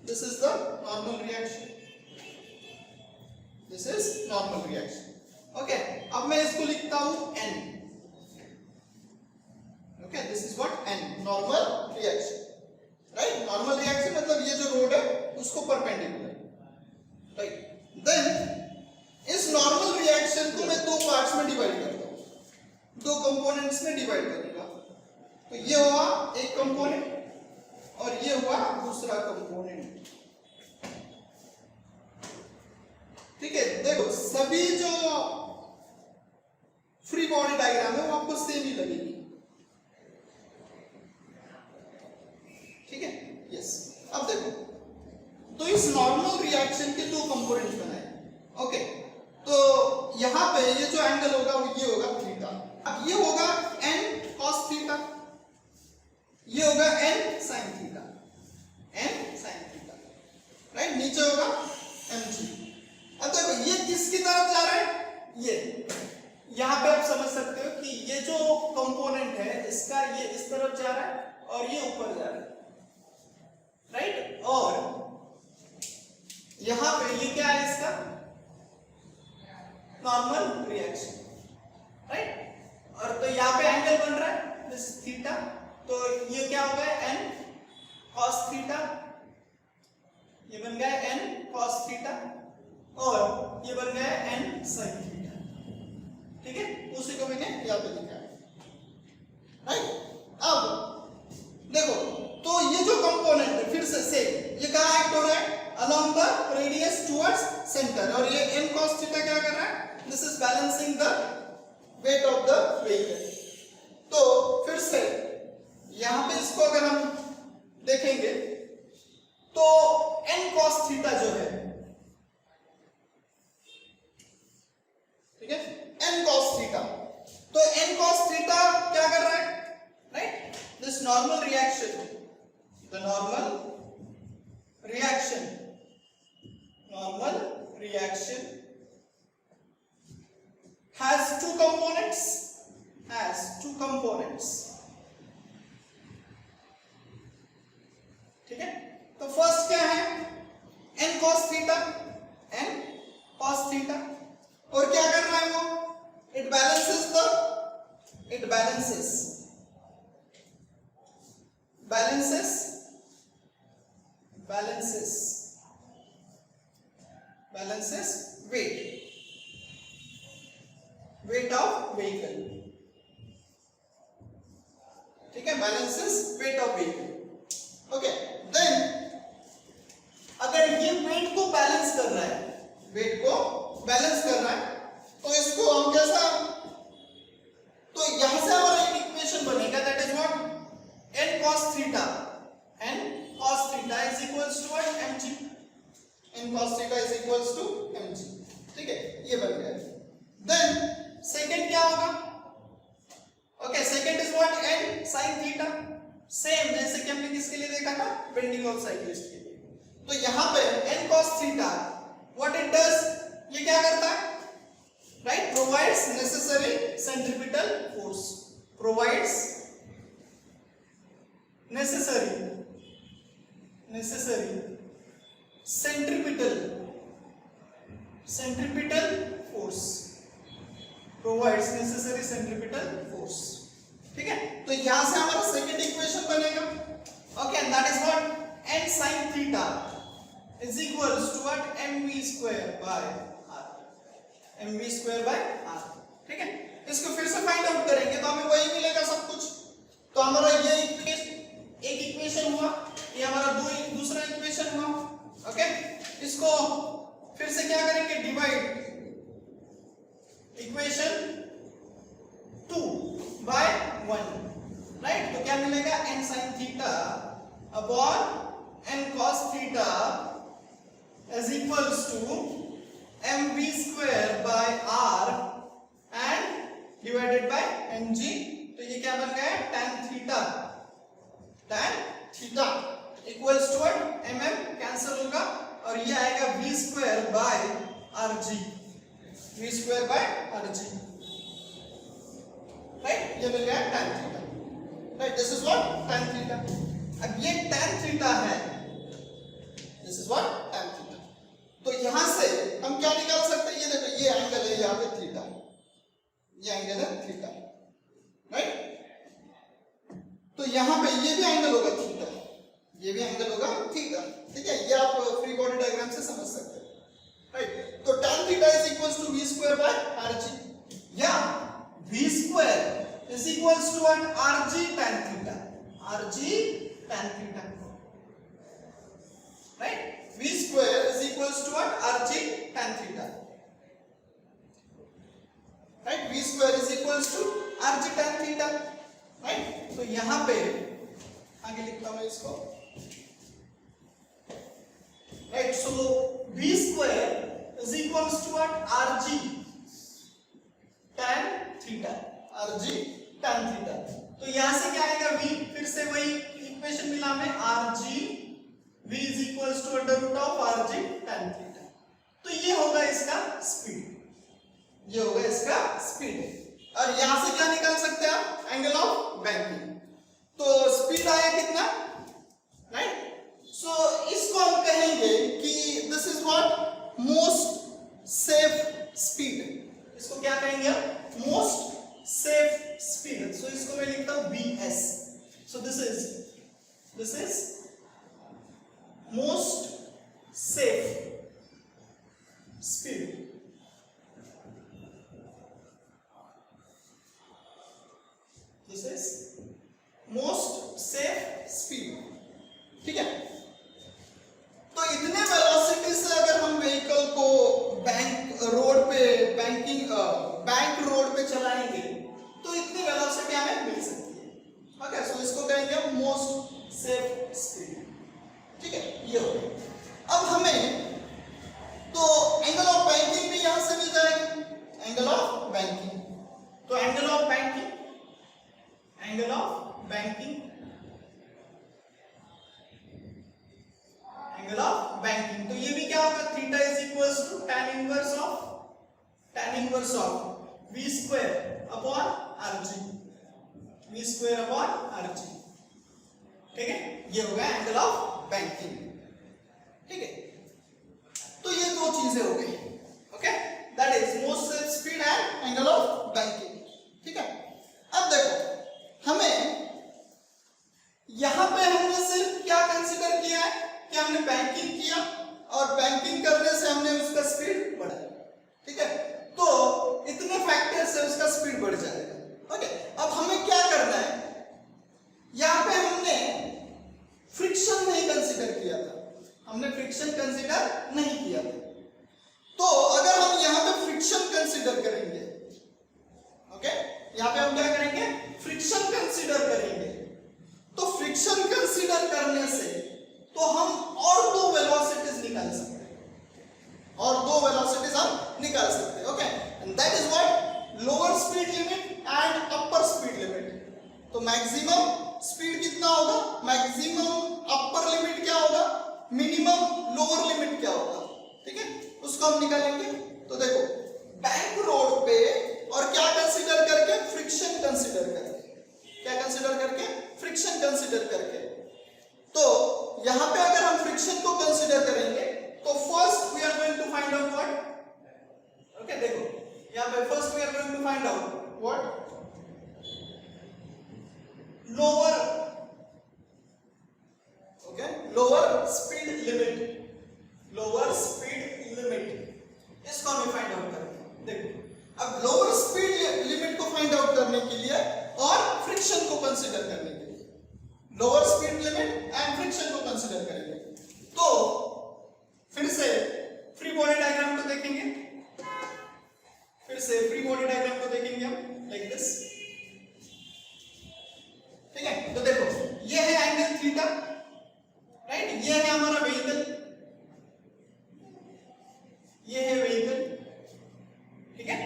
this is the normal reaction, this is normal reaction, okay। अब मैं इसको लिखता हूं n, okay। this is what n, normal reaction, right। normal reaction मतलब ये जो रोड है उसको परपेंडिकुलर, राइट। देन इस नॉर्मल रिएक्शन को मैं दो पार्ट्स में डिवाइड करता हूं, दो कंपोनेंट्स में डिवाइड करूंगा। तो ये हुआ एक कंपोनेंट और ये हुआ दूसरा कंपोनेंट, ठीक है। देखो सभी जो फ्री बॉडी डायग्राम है वो आपको सेम ही लगेगी, ठीक है। यस, अब देखो, तो इस नॉर्मल रिएक्शन के दो कंपोनेंट्स बनाए, ओके। तो यहां पे ये जो एंगल होगा वो ये होगा थीटा, अब ये होगा n cos थीटा, ये होगा n sin थीटा, राइट। नीचे होगा mg। अब देखो ये किसकी तरफ जा रहा है? ये यहां पे आप समझ सकते हो कि ये जो कंपोनेंट है इसका ये इस तरफ जा रहा है और ये ऊपर जा रहा है, राइट। और यहां पे ये क्या है? इसका नॉर्मल रिएक्शन, राइट। और तो यहां पे एंगल बन रहा है दिस थीटा, तो ये क्या हो गया? n cos थीटा, ये बन गया n cos थीटा, और ये बन गया n sin थीटा, ठीक है। उसी को मैंने यहाँ पे लिखा है, राइट। अब देखो, तो ये जो कंपोनेंट है फिर से ये कहाँ एक्ट हो रहा है? along the radius towards center, और ये n cos थीटा क्या कर रहा है? this is balancing the weight of the vehicle। तो फिर से यहाँ पे इसको अगर हम देखेंगे तो cos थीटा जो है, ठीक है, n cos थीटा, तो n cos थीटा क्या कर रहा है, right, this normal reaction, the normal reaction has two components, ठीक है। तो फर्स्ट क्या है, n cos थीटा, और क्या कर रहा है वो, it balances weight of vehicle, ठीक है, balances weight of vehicle, ओके। देन अगर ये वेट को बैलेंस कर रहा है, तो इसको हम कैसा, तो यहां से हमारा एक इक्वेशन बनेगा, that is what, n cos theta is equals to what, mg, n cos theta is equals to mg, ठीक है, ये बन गया। देन सेकंड क्या होगा, okay, second is what, n sin theta, same जैसे कि हमने किसके लिए देखा था, बेंडिंग ऑफ साइक्लिस्ट के लिए। तो यहां पे n cos theta what it does, ये क्या करता है, right, provides necessary centripetal force, ठीक है। तो यहां से हमारा सेकंड इक्वेशन बनेगा, okay, and that is what, n sin theta is equals to what, mv square by r, ठीक है। इसको फिर से फाइंड आउट करेंगे तो हमें वही मिलेगा सब कुछ। तो हमारा ये एक इक्वेशन हुआ, ये हमारा दूसरा इक्वेशन हुआ, ओके। इसको फिर से क्या करेंगे, डिवाइड इक्वेशन 2 by 1, राइट। तो क्या मिलेगा, n sin theta upon n cos theta is equals to mv square by r and divided by mg। तो ये क्या बन गया, tan theta equals to what, mm cancel होगा और ये आएगा v square by rg, right, ये मिल गया tan theta, right, this is what tan theta. अब ये tan थीटा है, this is what tan theta. तो यहां से हम क्या निकाल सकते हैं, ये देखो, ये एंगल है यहाँ पे थीटा, ये एंगल है थीटा, राइट। तो यहां पे ये भी एंगल होगा थीटा, ठीक है, ये आप फ्री बॉडी डायग्राम से समझ सकते हैं, राइट। तो tan theta is equals to v square by rg, या v square is equals to what, rg tan theta, right. v square is equals to what, rg tan theta, right, v square is equals to rg tan theta, right। तो यहां पे आगे लिखता हूं इसको, right, so v square is equals to what, rg tan theta, तो यहां से क्या आएगा, v, फिर से वही इक्वेशन मिला में, rg v is equals to under root of rg tan theta। तो ये होगा इसका स्पीड, और यहां से क्या निकाल सकते हैं आप, एंगल ऑफ बैंकिंग। तो स्पीड आया कितना, राइट। सो इसको हम कहेंगे कि this is what, most safe speed, इसको क्या कहेंगे हम, मोस्ट सेफ स्पीड। सो इसको मैं लिखता हूं bs, so this is most safe speed, this is most safe speed, ठीक है। तो इतने वेलोसिटी से अगर हम व्हीकल को बैंक रोड पे चलाएंगे तो इतनी वेलोसिटी हमें मिल सकती है, ओके। सो इसको कहेंगे मोस्ट सेफ स्पीड, ठीक है, ये हो गया। अब हमें तो एंगल ऑफ बैंकिंग भी यहां से मिल जाएगा, एंगल ऑफ बैंकिंग। तो angle of banking, angle of banking, angle of banking, तो ये भी क्या होगा, theta is equals to tan inverse of v square upon rg, v square upon rg। ठीक है, ये हो गया एंगल ऑफ बैंकिंग। ठीक है, तो ये दो चीजें हो गई। Okay, that is motion speed and angle of banking. ठीक है, अब देखो हमें यहां पे हमने सिर्फ क्या कंसीडर किया है कि हमने बैंकिंग किया और बैंकिंग करने से हमने उसका स्पीड बढ़ाया। ठीक है, तो इतने फैक्टर से उसका स्पीड बढ़ जाएगा। ओके, अब हमें क्या करना है, यहां पे हमने फ्रिक्शन नहीं कंसीडर किया था, हमने फ्रिक्शन कंसीडर नहीं किया था। तो अगर हम यहां पे फ्रिक्शन कंसीडर करेंगे, ओके, यहां पे हम क्या करेंगे, फ्रिक्शन कंसीडर करेंगे, तो फ्रिक्शन कंसीडर करने से तो हम और दो वेलोसिटीज निकाल सकते हैं, और दो वेलोसिटीज हम निकाल सकते हैं। Okay, and that is what, lower speed limit and upper speed limit. तो मैक्सिमम स्पीड कितना होगा, मैक्सिमम अपर लिमिट क्या होगा, मिनिमम लोअर लिमिट क्या होगा। ठीक है, उसको हम निकालेंगे। तो देखो बैंक रोड पे, और क्या कंसीडर करके, फ्रिक्शन कंसीडर करके, क्या कंसीडर करके, फ्रिक्शन कंसीडर करके। तो यहां पे अगर हम फ्रिक्शन को कंसीडर करेंगे तो first we are going to find out what. Okay, देखो यहां पे first we are going to find out what, lower, okay, lower speed limit, lower speed limit, इसको हमें फाइंड आउट करना है। देखो अब लोअर स्पीड लिमिट को फाइंड आउट करने के लिए और फ्रिक्शन को कंसीडर करने के लिए, lower speed limit and friction को कंसीडर करेंगे। तो फिर से फ्री बॉडी डायग्राम को देखेंगे, फिर से फ्री बॉडी डायग्राम को देखेंगे हम लाइक दिस। ठीक है, तो देखो ये है एंगल थीटा, राइट, ये है हमारा व्हीकल, ये है व्हीकल। ठीक है,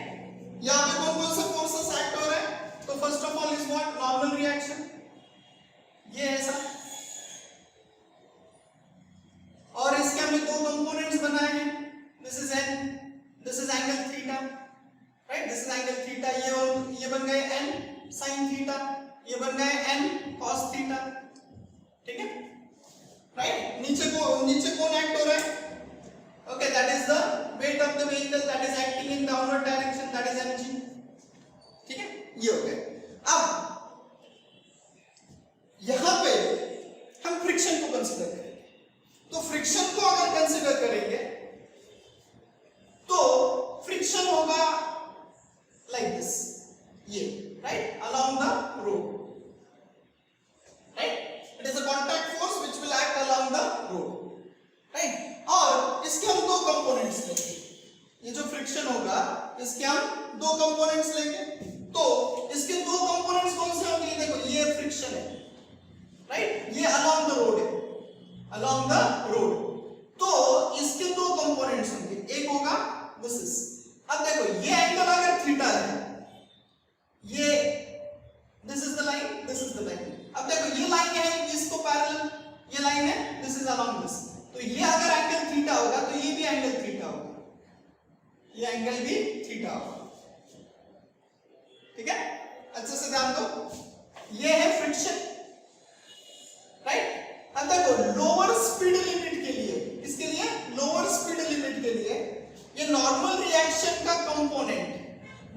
यहां पे कौन कौन से फोर्सेस एक्ट हो रहे हैं, तो first of all is what, normal reaction, ये ऐसा, और इसके हमने दो कंपोनेंट्स बनाए हैं, this is n, this is angle theta, right, this is angle theta, ये बन गए n sin थीटा, ये बन गए n cos थीटा। ठीक है, राइट, नीचे कौन एक्ट हो रहा है, okay, that is the wait of the vehicle that is acting in downward direction, that is mg। ठीक है, ये हो गया। अब यहां पे हम फ्रिक्शन को कंसीडर करेंगे, तो फ्रिक्शन को अगर कंसीडर करेंगे तो फ्रिक्शन होगा लाइक दिस, ये, right, along the road, right, it is a contact force which will act along the road, right. और इसके हम दो कंपोनेंट्स लेंगे, ये जो फ्रिक्शन होगा इसके हम दो कंपोनेंट्स लेंगे। तो इसके दो कंपोनेंट्स कौन से होंगे, देखो ये फ्रिक्शन है, राइट, ये अलोंग द रोड है, अलोंग द रोड, तो इसके दो कंपोनेंट्स होंगे, एक होगा दिस इज, अब देखो ये एंगल अगर थीटा है, ये this is the line, this is the line, अब देखो ये लाइन है इसको पैरेलल, ये लाइन है, दिस इज अलोंग दिस, तो ये अगर एंगल थीटा होगा तो ये भी एंगल थीटा होगा, ये एंगल भी थीटा होगा। ठीक है, अच्छे से ध्यान दो, ये है फ्रिक्शन, राइट। अब देखो लोअर स्पीड लिमिट के लिए, इसके लिए लोअर स्पीड लिमिट के लिए ये नॉर्मल रिएक्शन का कंपोनेंट,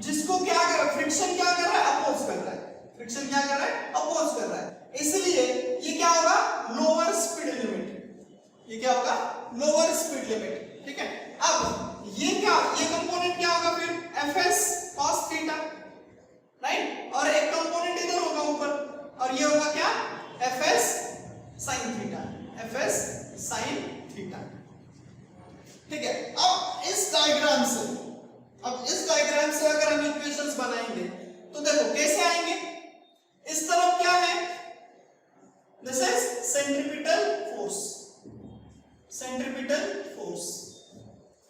जिसको क्या कर रहा है, फ्रिक्शन क्या कर रहा है, अपोज कर रहा है, फ्रिक्शन क्या कर रहा है, अपोज कर रहा है, इसलिए ये क्या होगा, लोअर स्पीड लिमिट, ये क्या होगा, लोअर स्पीड लिमिट। ठीक है, अब ये क्या, ये कंपोनेंट क्या होगा फिर, fs cos थीटा, राइट, और एक कंपोनेंट इधर होगा ऊपर, और ये होगा क्या, fs sin theta, fs sin theta. ठीक है, अब इस डायग्राम से अगर हम इक्वेशंस बनाएंगे तो देखो कैसे आएंगे, इस तरफ क्या है, this is centripetal force, centripetal centripetal force,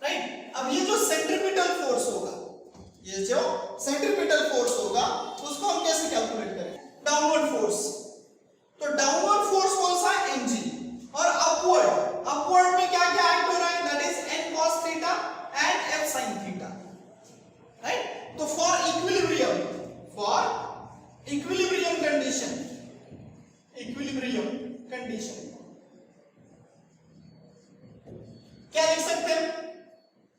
right. अब ये जो सेंट्रीपिटल फोर्स होगा, ये जो सेंट्रीपिटल फोर्स होगा उसको हम कैसे कैलकुलेट करें? डाउनवर्ड फोर्स, तो डाउनवर्ड फोर्स कौन सा? mg, और अपवर्ड में क्या क्या एक्ट हो रहा है? That is n cos theta and f sin theta, right. तो फॉर इक्विलिब्रियम कंडीशन क्या लिख सकते हैं?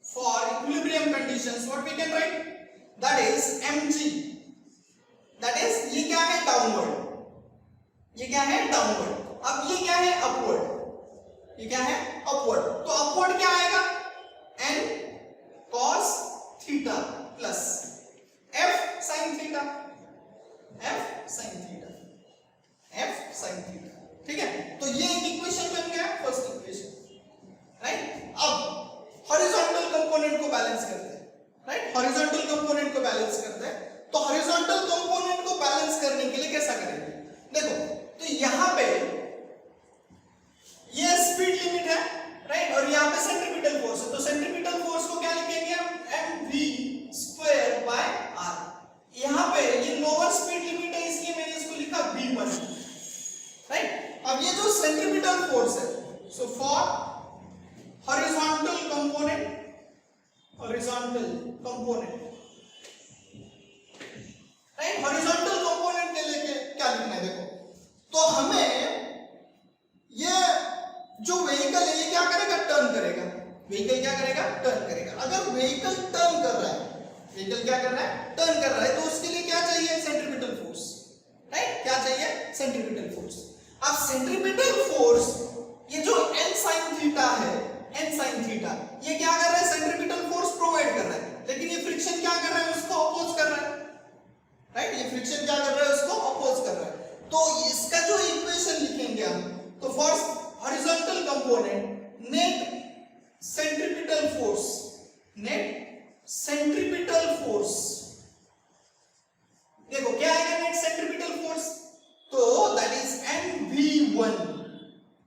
For equilibrium conditions what we can write? That is mg, that is ये क्या है? डाउनवर्ड, ये क्या है? डाउनवर्ड। अब ये क्या है? अपवर्ड, ये क्या है? अपवर्ड। तो अपवर्ड क्या आएगा? n cos theta plus f sin theta, f sin theta, f sin theta, ठीक है। तो ये एक इक्वेशन बन गया, फर्स्ट इक्वेशन, राइट। अब हॉरिजॉन्टल कंपोनेंट को बैलेंस करते हैं, राइट। हॉरिजॉन्टल कंपोनेंट को बैलेंस करते हैं, तो हॉरिजॉन्टल कंपोनेंट को बैलेंस करने के लिए कैसा करेंगे? देखो, तो यहां पे ये स्पीड लिमिट है, राइट, और यहां पे सेंट्रीपिटल फोर्स है, तो सेंट्रीपिटल फोर्स को क्या लिखेंगे हम? mv square by r। यहां पे ये लोअर स्पीड लिमिट है, इसलिए मैंने इसको लिखा v1, राइट। अब ये जो सेंट्रीपिटल फोर्स है, so for horizontal component right, horizontal component के लिए क्या लिखना है? देखो, तो हमें ये जो व्हीकल है ये क्या करेगा? टर्न करेगा। व्हीकल क्या करेगा? टर्न करेगा। अगर व्हीकल टर्न कर रहा है, व्हीकल क्या कर रहा है? टर्न कर रहा है, तो उसके लिए क्या चाहिए? Centripetal force, right. क्या चाहिए? Centripetal force. अब सेंट्रीपिटल फोर्स ये जो n sin थीटा है, n sin थीटा, ये क्या कर रहा है? सेंट्रीपिटल फोर्स प्रोवाइड कर रहा है, लेकिन ये फ्रिक्शन क्या कर रहा है? उसको अपोज कर रहा है, राइट। ये फ्रिक्शन क्या कर रहा है? उसको अपोज कर रहा है। तो इसका जो इक्वेशन लिखेंगे हम, तो first horizontal component net centripetal force, देखो क्या आएगा नेट सेंट्रीपिटल फोर्स? तो that is mv1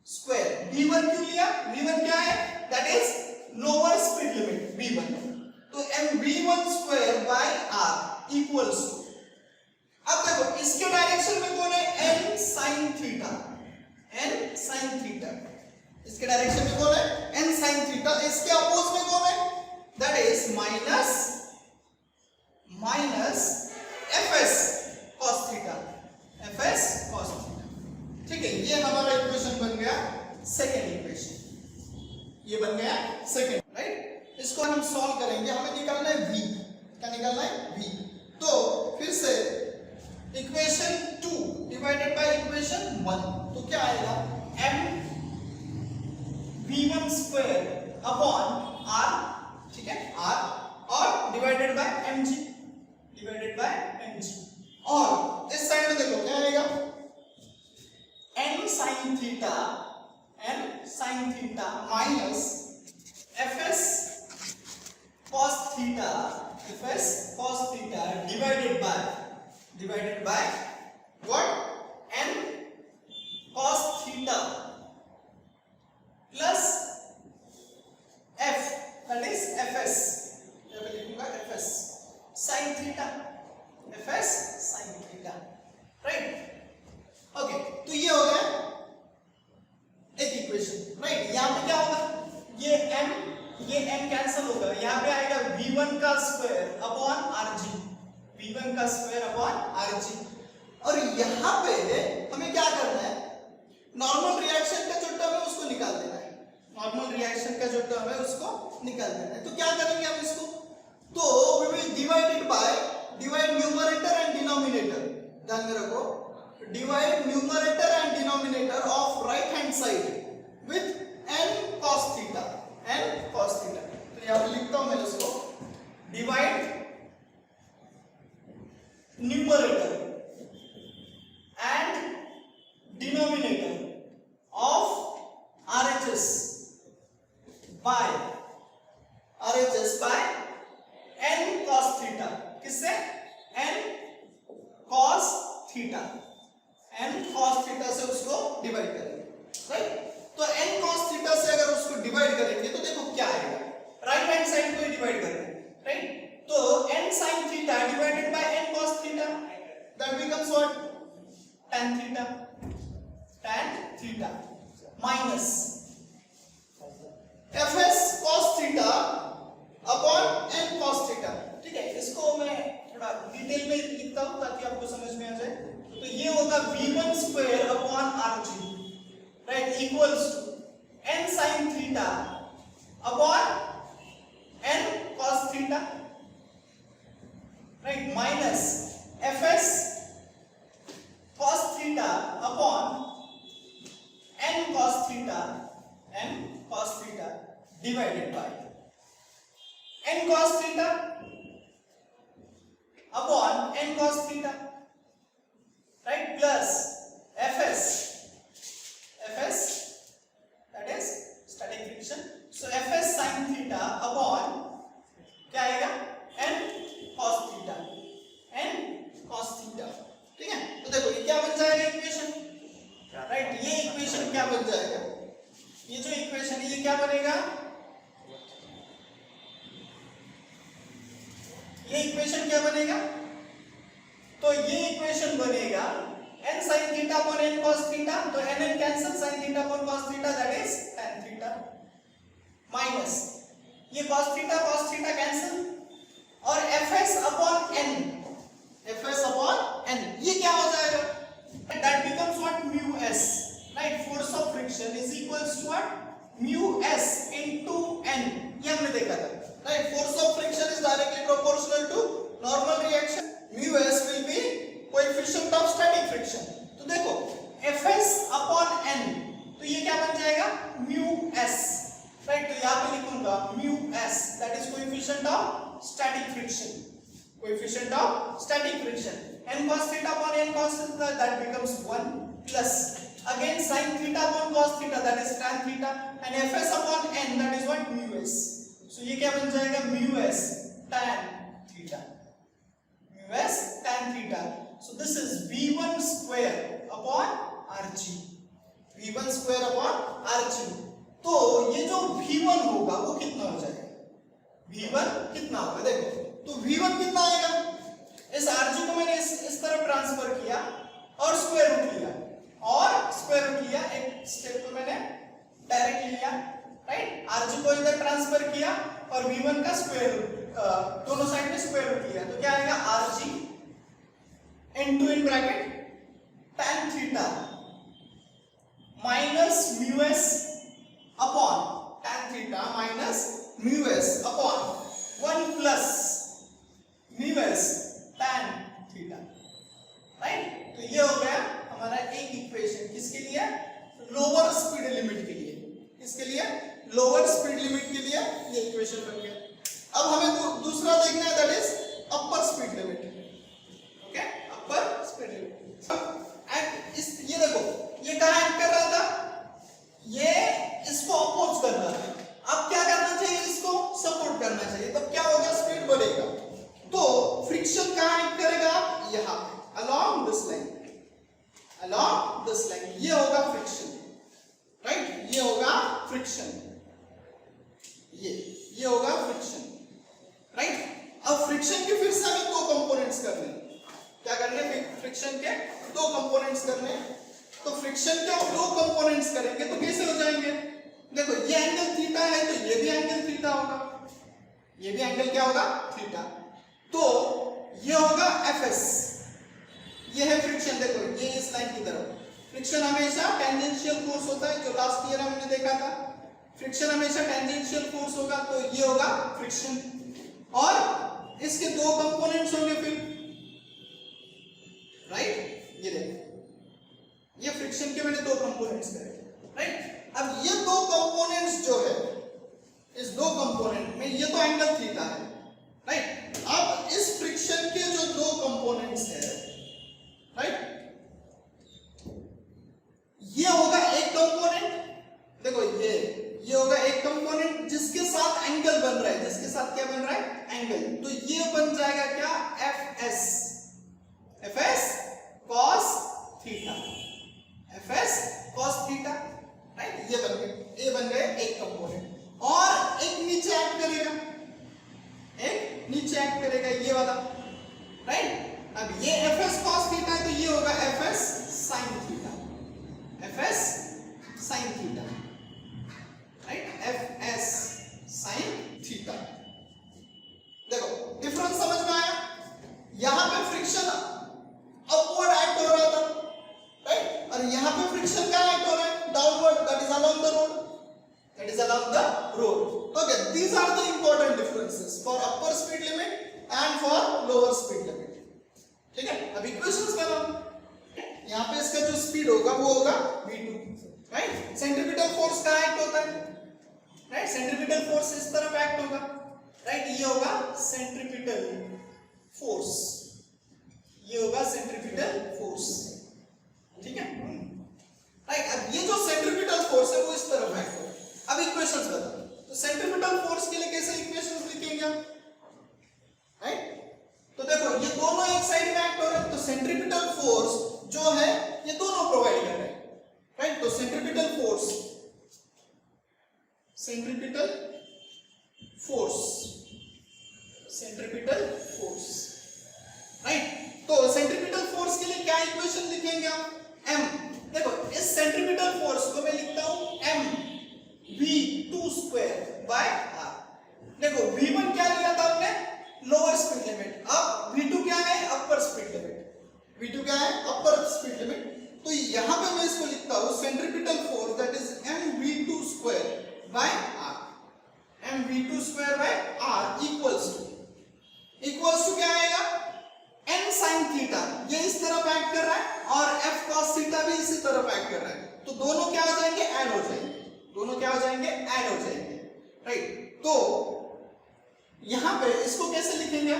square. v1 क्यों लिया? v1 क्या है? That is lower speed limit v1, तो mv1 square by r equals to, अब देखो इसके डायरेक्शन में कौन है? n sin थीटा, इसके डायरेक्शन में कौन है? n sin theta. इसके अपोज में कौन है? That is minus fs cos theta, ठीक है। ये हमारा इक्वेशन बन गया सेकेंड इक्वेशन, ये बन गया सेकेंड, राइट। इसको हम सॉल्व करेंगे, हमें निकालना है v, क्या निकालना है? v। तो फिर से इक्वेशन 2 डिवाइडेड बाय इक्वेशन 1, तो क्या आएगा? m v1 square upon r, ठीक है, r, और डिवाइडेड बाय mg, और इस साइड में देखो क्या आएगा? n sin theta minus fs cos theta divided bye what? n cos theta plus f, that is fs, मैं लिखूंगा fs sin theta, right. Okay, तो ये हो गया एक इक्वेशन, राइट। यहां पे क्या होगा? ये m कैंसिल होगा, यहां पे आएगा v1 का स्क्वायर अपॉन rg, और यहां पे हमें क्या करना है? नॉर्मल रिएक्शन का जो टर्म है उसको निकाल देना है, तो क्या करेंगे हम इसको? तो we will divide numerator and denominator, ध्यान में रखो, divide numerator and denominator of right hand side with n cos theta, तो यहां पे लिखता हूं मैं इसको, divide numerator and denominator of RHS by n cos theta, किससे? n cos थीटा से उसको डिवाइड करेंगे, राइट। तो n cos थीटा से अगर उसको divide minus fs cos theta upon n cos theta. ठीक है, इसको मैं थोड़ा डिटेल में लिखता हूं ताकि आपको समझ में आ जाए। तो ये होगा v1 square upon rg, right, equals to n sin theta upon n cos theta, right, minus fs cos theta upon n cos theta divided by n cos theta upon n cos theta, right, plus fs that is static friction, so fs sin theta upon क्या आएगा n cos थीटा, ठीक है। तो देखो ये क्या बन जाएगा इक्वेशन, राइट, ये इक्वेशन क्या बन जाएगा, ये जो इक्वेशन है ये क्या बनेगा, ये इक्वेशन क्या बनेगा, तो ये इक्वेशन बनेगा n sin theta upon n cos theta, तो n cancel, sin theta upon cos theta that is tan theta, minus ये cos थीटा कैंसिल, और fs अपॉन n ये क्या हो जाएगा, that becomes what mu s, right, force of friction is equals to what mu s into n, ये हमने देखा था, right, force of friction is directly proportional to normal reaction, mu s will be coefficient of static friction। तो देखो fs upon n, तो ये क्या बन जाएगा mu s, राइट, तो यहाँ पे लिखूंगा mu s that is coefficient of static friction, n cos theta upon n cos theta that becomes 1 plus again sin theta upon cos theta that is tan theta and fs upon n that is what mu s, so ये क्या बन जाएगा mu s tan theta, so this is v1 square upon rg, तो ये जो v1 होगा वो कितना हो जाएगा, v1 कितना होगा, देखो तो v1 कितना आएगा, इस rg को मैंने इस तरफ ट्रांसफर किया और स्क्वायर रूट लिया, एक स्टेप को मैंने डायरेक्ट लिया, राइट, rg को इधर ट्रांसफर किया और v1 का स्क्वायर रूट, दोनों साइड में स्क्वायर रूट लिया, तो क्या आएगा rg into in bracket tan theta minus mu s upon tan theta minus mu s upon 1 plus mu s tan theta, right. तो ये हो गया हमारा एक इक्वेशन, किसके लिए, लोअर स्पीड लिमिट के लिए, किसके लिए, लोअर स्पीड लिमिट के लिए ये इक्वेशन बन गया। अब हमें दूसरा देखना है that is upper speed limit, okay, upper speed limit. And इस ये देखो ये कहां एक्ट कर रहा था, ये इसको अपोज कर रहा था, अब क्या करना चाहिए, इसको सपोर्ट करना चाहिए, तब क्या होगा, स्पीड बढ़ेगा, तो फ्रिक्शन कहां एक्ट करेगा, यहां पे along this line, ये होगा फ्रिक्शन, राइट, ये होगा फ्रिक्शन, ये होगा फ्रिक्शन, राइट। अब फ्रिक्शन के फिर से हमें दो कंपोनेंट्स करने हैं, क्या करने हैं, फ्रिक्शन के दो कंपोनेंट्स करने हैं, तो फ्रिक्शन के दो कंपोनेंट्स करेंगे तो कैसे हो जाएंगे, देखो ये एंगल थीटा है तो ये भी एंगल थीटा होगा, ये भी एंगल क्या होगा, थीटा, तो ये होगा fs, ये है फ्रिक्शन, देखो ये इस लाइन की तरफ, फ्रिक्शन हमेशा टेंजेंशियल फोर्स होता है, जो लास्ट ईयर हमने देखा था, फ्रिक्शन हमेशा टेंजेंशियल फोर्स होगा, तो ये होगा फ्रिक्शन, और इसके दो कंपोनेंट्स होंगे फिर, राइट, ये देखो ये फ्रिक्शन के मैंने दो कंपोनेंट्स करे, राइट। अब ये दो कंपोनेंट्स जो है, इस दो कंपोनेंट में ये तो एंगल थीटा है, राइट। अब इस फ्रिक्शन के जो दो कंपोनेंट्स है, राइट, ये होगा एक कंपोनेंट, देखो ये होगा एक कंपोनेंट जिसके साथ एंगल बन रहा है, जिसके साथ क्या बन रहा है, एंगल, तो ये बन जाएगा क्या, fs cos थीटा, राइट, ये बन गए एक कंपोनेंट, और एक नीचे एक्ट करेगा, ये वाला, राइट। अब ये fs cos थीटा है तो ये होगा fs sin theta, sine theta, right, F S sine theta. देखो डिफरेंस समझ में आया? यहां पे फ्रिक्शन अपवर्ड एक्ट हो रहा था, राइट, और यहां पे फ्रिक्शन क्या एक्ट हो रहा है? Downward, that is along the road, that is along the road. Okay, these are the important differences for upper speed limit and for lower speed limit. ठीक है, अब इक्वेशंस बनाओ। यहां पे इसका जो स्पीड होगा वो होगा v2, राइट। सेंट्रीपिटल फोर्स का एक्ट होता है, राइट, सेंट्रीपिटल फोर्स इस तरफ एक्ट होगा, राइट, ये होगा सेंट्रीपिटल फोर्स, ये होगा सेंट्रीपिटल फोर्स, ठीक है, राइट। अब ये जो सेंट्रीपिटल फोर्स है वो इस तरफ एक्ट होगा। अब इक्वेशंस बताओ, तो सेंट्रीपिटल फोर्स के लिए कैसे इक्वेशंस लिखेंगे हम, राइट। तो देखो ये दोनों एक साइड में एक्ट हो रहे हैं, तो सेंट्रीपिटल फोर्स जो है ये दोनों प्रोवाइड कर रहे हैं, राइट। तो centripetal force, centripetal force, centripetal force, right. तो सेंट्रीपिटल फोर्स के लिए क्या इक्वेशन लिखेंगे हम? m, देखो इस सेंट्रीपिटल फोर्स को मैं लिखता हूं m v2 square by r। देखो v1 क्या लिया था हमने? लोअर स्पीड लिमिट, अब v2 क्या है? अपर स्पीड लिमिट, v2 क्या है? Upper speed limit. तो यहां पे मैं इसको लिखता हूं centripetal force that is m v2 square by r, m v2 square by r equals to क्या आएगा? n sin थीटा, ये इस तरफ ऐड कर रहा है और f cos थीटा भी इसी तरफ ऐड कर रहा है, तो दोनों क्या हो जाएंगे? ऐड हो जाएंगे, दोनों क्या हो जाएंगे? ऐड हो जाएंगे, राइट। तो यहां पे इसको कैसे लिखेंगे?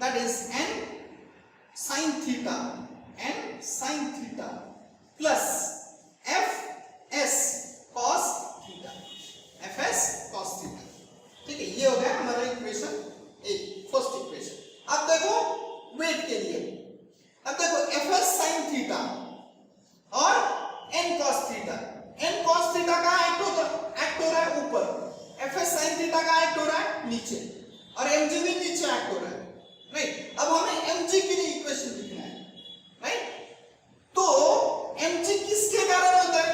That is n sin theta, n sin theta plus f s cos theta, f s cos theta, ठीक है। ये हो गया हमारा इक्वेशन एक, फर्स्ट इक्वेशन। अब देखो वेट के लिए, अब देखो एफ एस साइन थीटा और n cos theta, n cos theta का एक्ट हो रहा है ऊपर, एफ एस साइन थीटा का एक्ट हो रहा है नीचे, और mg भी नीचे एक्ट हो रहा है, राइट। अब हमें mg के लिए इक्वेशन लिखना है, राइट। तो mg किसके कारण होता है?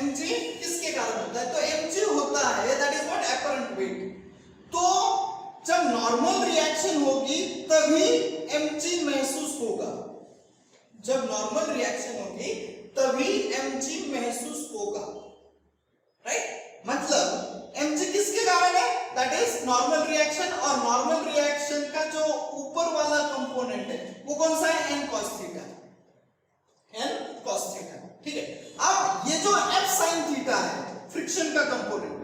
mg किसके कारण होता है? तो mg होता है that is what? Apparent wait. तो जब नॉर्मल रिएक्शन होगी तभी mg महसूस होगा, जब नॉर्मल रिएक्शन होगी तभी mg महसूस होगा, राइट। मतलब mg किसके कारण है? दैट इज नॉर्मल रिएक्शन, और नॉर्मल रिएक्शन का जो ऊपर वाला कंपोनेंट है वो कौन सा है? n cos theta, n cos theta, ठीक है। अब ये जो f sin थीटा है फ्रिक्शन का कंपोनेंट,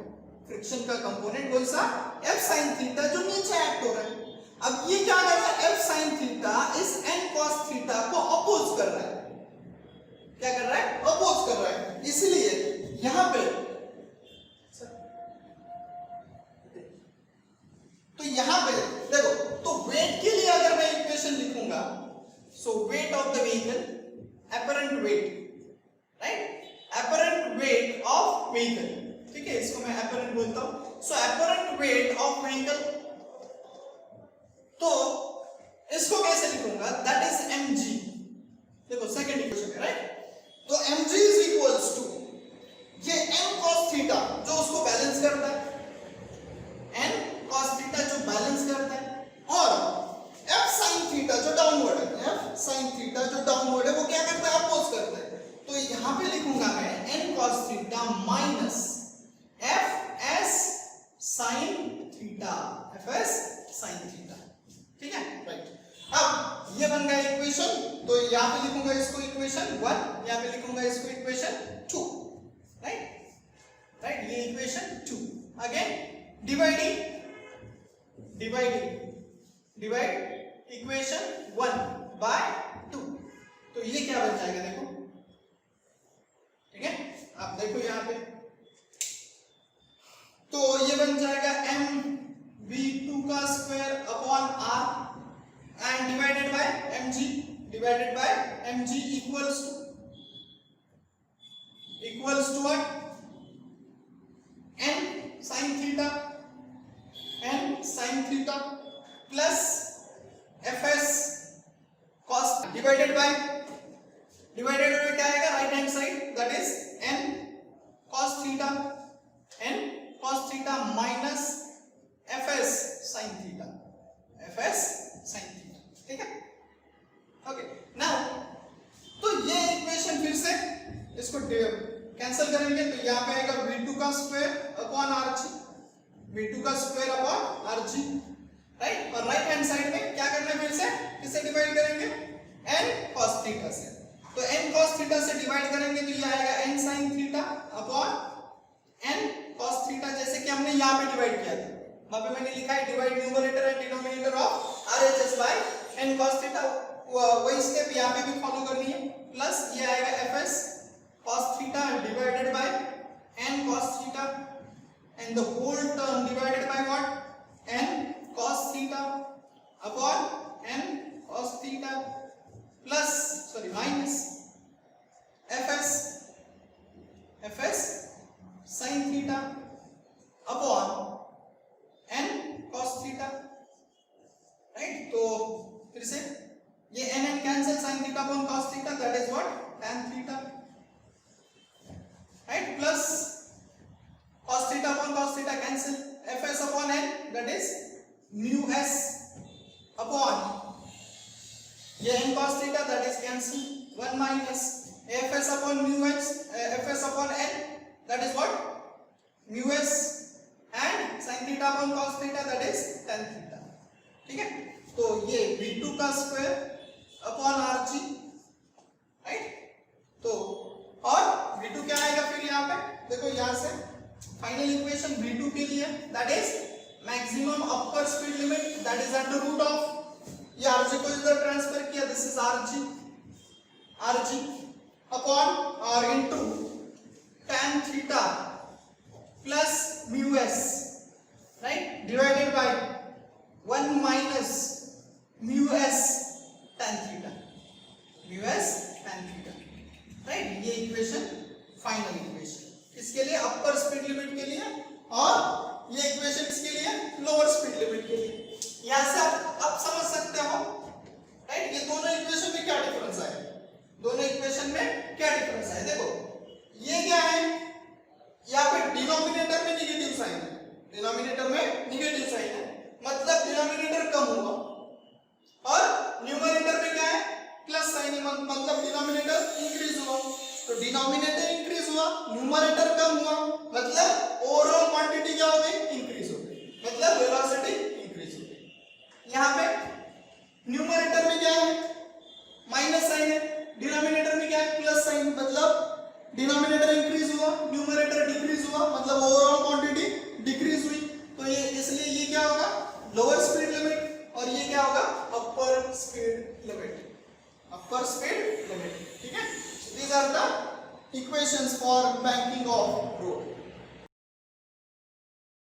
फ्रिक्शन का कंपोनेंट कौन सा? f sin थीटा जो नीचे एक्ट हो रहा है। अब ये क्या कर रहा है? f sin थीटा इस n cos थीटा को अपोज कर रहा है, क्या कर रहा है? अपोज कर रहा है, इसलिए यहां पे तो यहां पे देखो, तो वेट के लिए अगर मैं इक्वेशन लिखूंगा, so weight of the vehicle, apparent weight, right, apparent weight of vehicle, ठीक है, इसको मैं एपरेंट बोलता हूं। So apparent weight of vehicle, तो इसको कैसे लिखूंगा? दैट इज mg, देखो सेकंड इक्वेशन है, राइट। तो mg इज इक्वल्स टू ये n cos थीटा जो उसको बैलेंस करता है, n cos थीटा जो बैलेंस करता है, और f sin थीटा जो डाउनवर्ड है, f sin थीटा जो डाउनवर्ड है वो क्या करता है? अपोज करता है। तो यहां पे लिखूंगा मैं n cos theta minus f s sin theta, f s sin theta, ठीक है, राइट। अब ये बन गया इक्वेशन, तो यहां पे लिखूंगा इसको इक्वेशन 1, यहां पे लिखूंगा इसको इक्वेशन 2, राइट, राइट, ये equation 2। Again divide equation 1 by 2, तो ये क्या बन जाएगा? देखो, ठीक है, आप देखो यहां पे, तो ये बन जाएगा m v2 का square upon r and divided by mg equals to what? n sin theta plus fs cos, divided by क्या आएगा? Right hand side, that is n theta, n cos theta minus fs sin theta, fs sin theta, ठीक है। ओके नाउ तो ये इक्वेशन फिर से इसको कैंसिल करेंगे तो यहाँ पे आएगा v2 का स्क्वायर अपॉन rg, v2 का स्क्वायर अपॉन rg, राइट। और राइट हैंड साइड में क्या करना है, फिर से किससे डिवाइड करेंगे, n cos थीटा से। तो n cos थीटा से डिवाइड करेंगे तो ये आएगा n sin theta upon n cos theta, जैसे कि हमने यहाँ पे डिवाइड किया था, वहां पे मैंने लिखा है divide numerator and denominator of RHS by n cos theta, वही स्टेप यहाँ पे भी फॉलो करनी है। प्लस ये आएगा fs cos theta divided by n cos theta and the whole term divided by what, n cos theta upon n cos theta plus sorry minus fs sin theta upon n cos theta, right. तो फिर से ये n cancel, sin theta upon cos theta that is what, tan theta, right. Plus cos theta upon cos theta cancel, fs upon n that is mu s upon ये n cos theta that is cancel, 1 minus fs upon mu s, fs upon n that is what, mu s and sin theta upon cos theta that is tan theta, ठीक है। तो ये v2 का स्क्वायर अपॉन rg, राइट। तो और v2 क्या आएगा फिर यहाँ पे, देखो यहाँ से फाइनल इक्वेशन v2 के लिए that is maximum upper speed limit that is under root of, ये rg को इधर ट्रांसफर किया, दिस इज rg अपॉन और into tan theta plus mu s, right, divided by 1 minus mu s tan theta, mu s tan theta, right. ये इक्वेशन फाइनल इक्वेशन किसके लिए, अपर स्पीड लिमिट के लिए, और ये इक्वेशन किसके लिए, लोअर स्पीड लिमिट के लिए। यहां से आप समझ सकते हो, राइट, ये दोनों इक्वेशन में क्या डिफरेंस है, दोनों इक्वेशन में क्या डिफरेंस है। देखो ये क्या है, यहाँ पे डिनोमिनेटर में निगेटिव साइन है, डिनोमिनेटर में निगेटिव साइन है, मतलब डिनोमिनेटर कम होगा, और न्यूमरेटर में क्या है, प्लस साइन है, मतलब डिनोमिनेटर इंक्रीज हुआ। तो डिनोमिनेटर इंक्रीज हुआ, न्यूमरेटर कम हुआ, मतलब ओवरऑल क्वांटिटी क्या हो गई, इंक्रीज हो गई, मतलब वेलोसिटी इंक्रीज हो गई। यहाँ पे न्यूमरेटर में क्या है, माइनस साइन है, डिनोमिनेटर में क्या है, प्लस साइन, मतलब डिनोमिनेटर इंक्रीज हुआ, न्यूमरेटर डिक्रीज हुआ, मतलब ओवरऑल क्वांटिटी डिक्रीज हुई। तो ये इसलिए ये क्या होगा, लोअर स्पीड लिमिट, और ये क्या होगा, upper speed limit, upper speed limit, ठीक है। These are the equations for banking of road.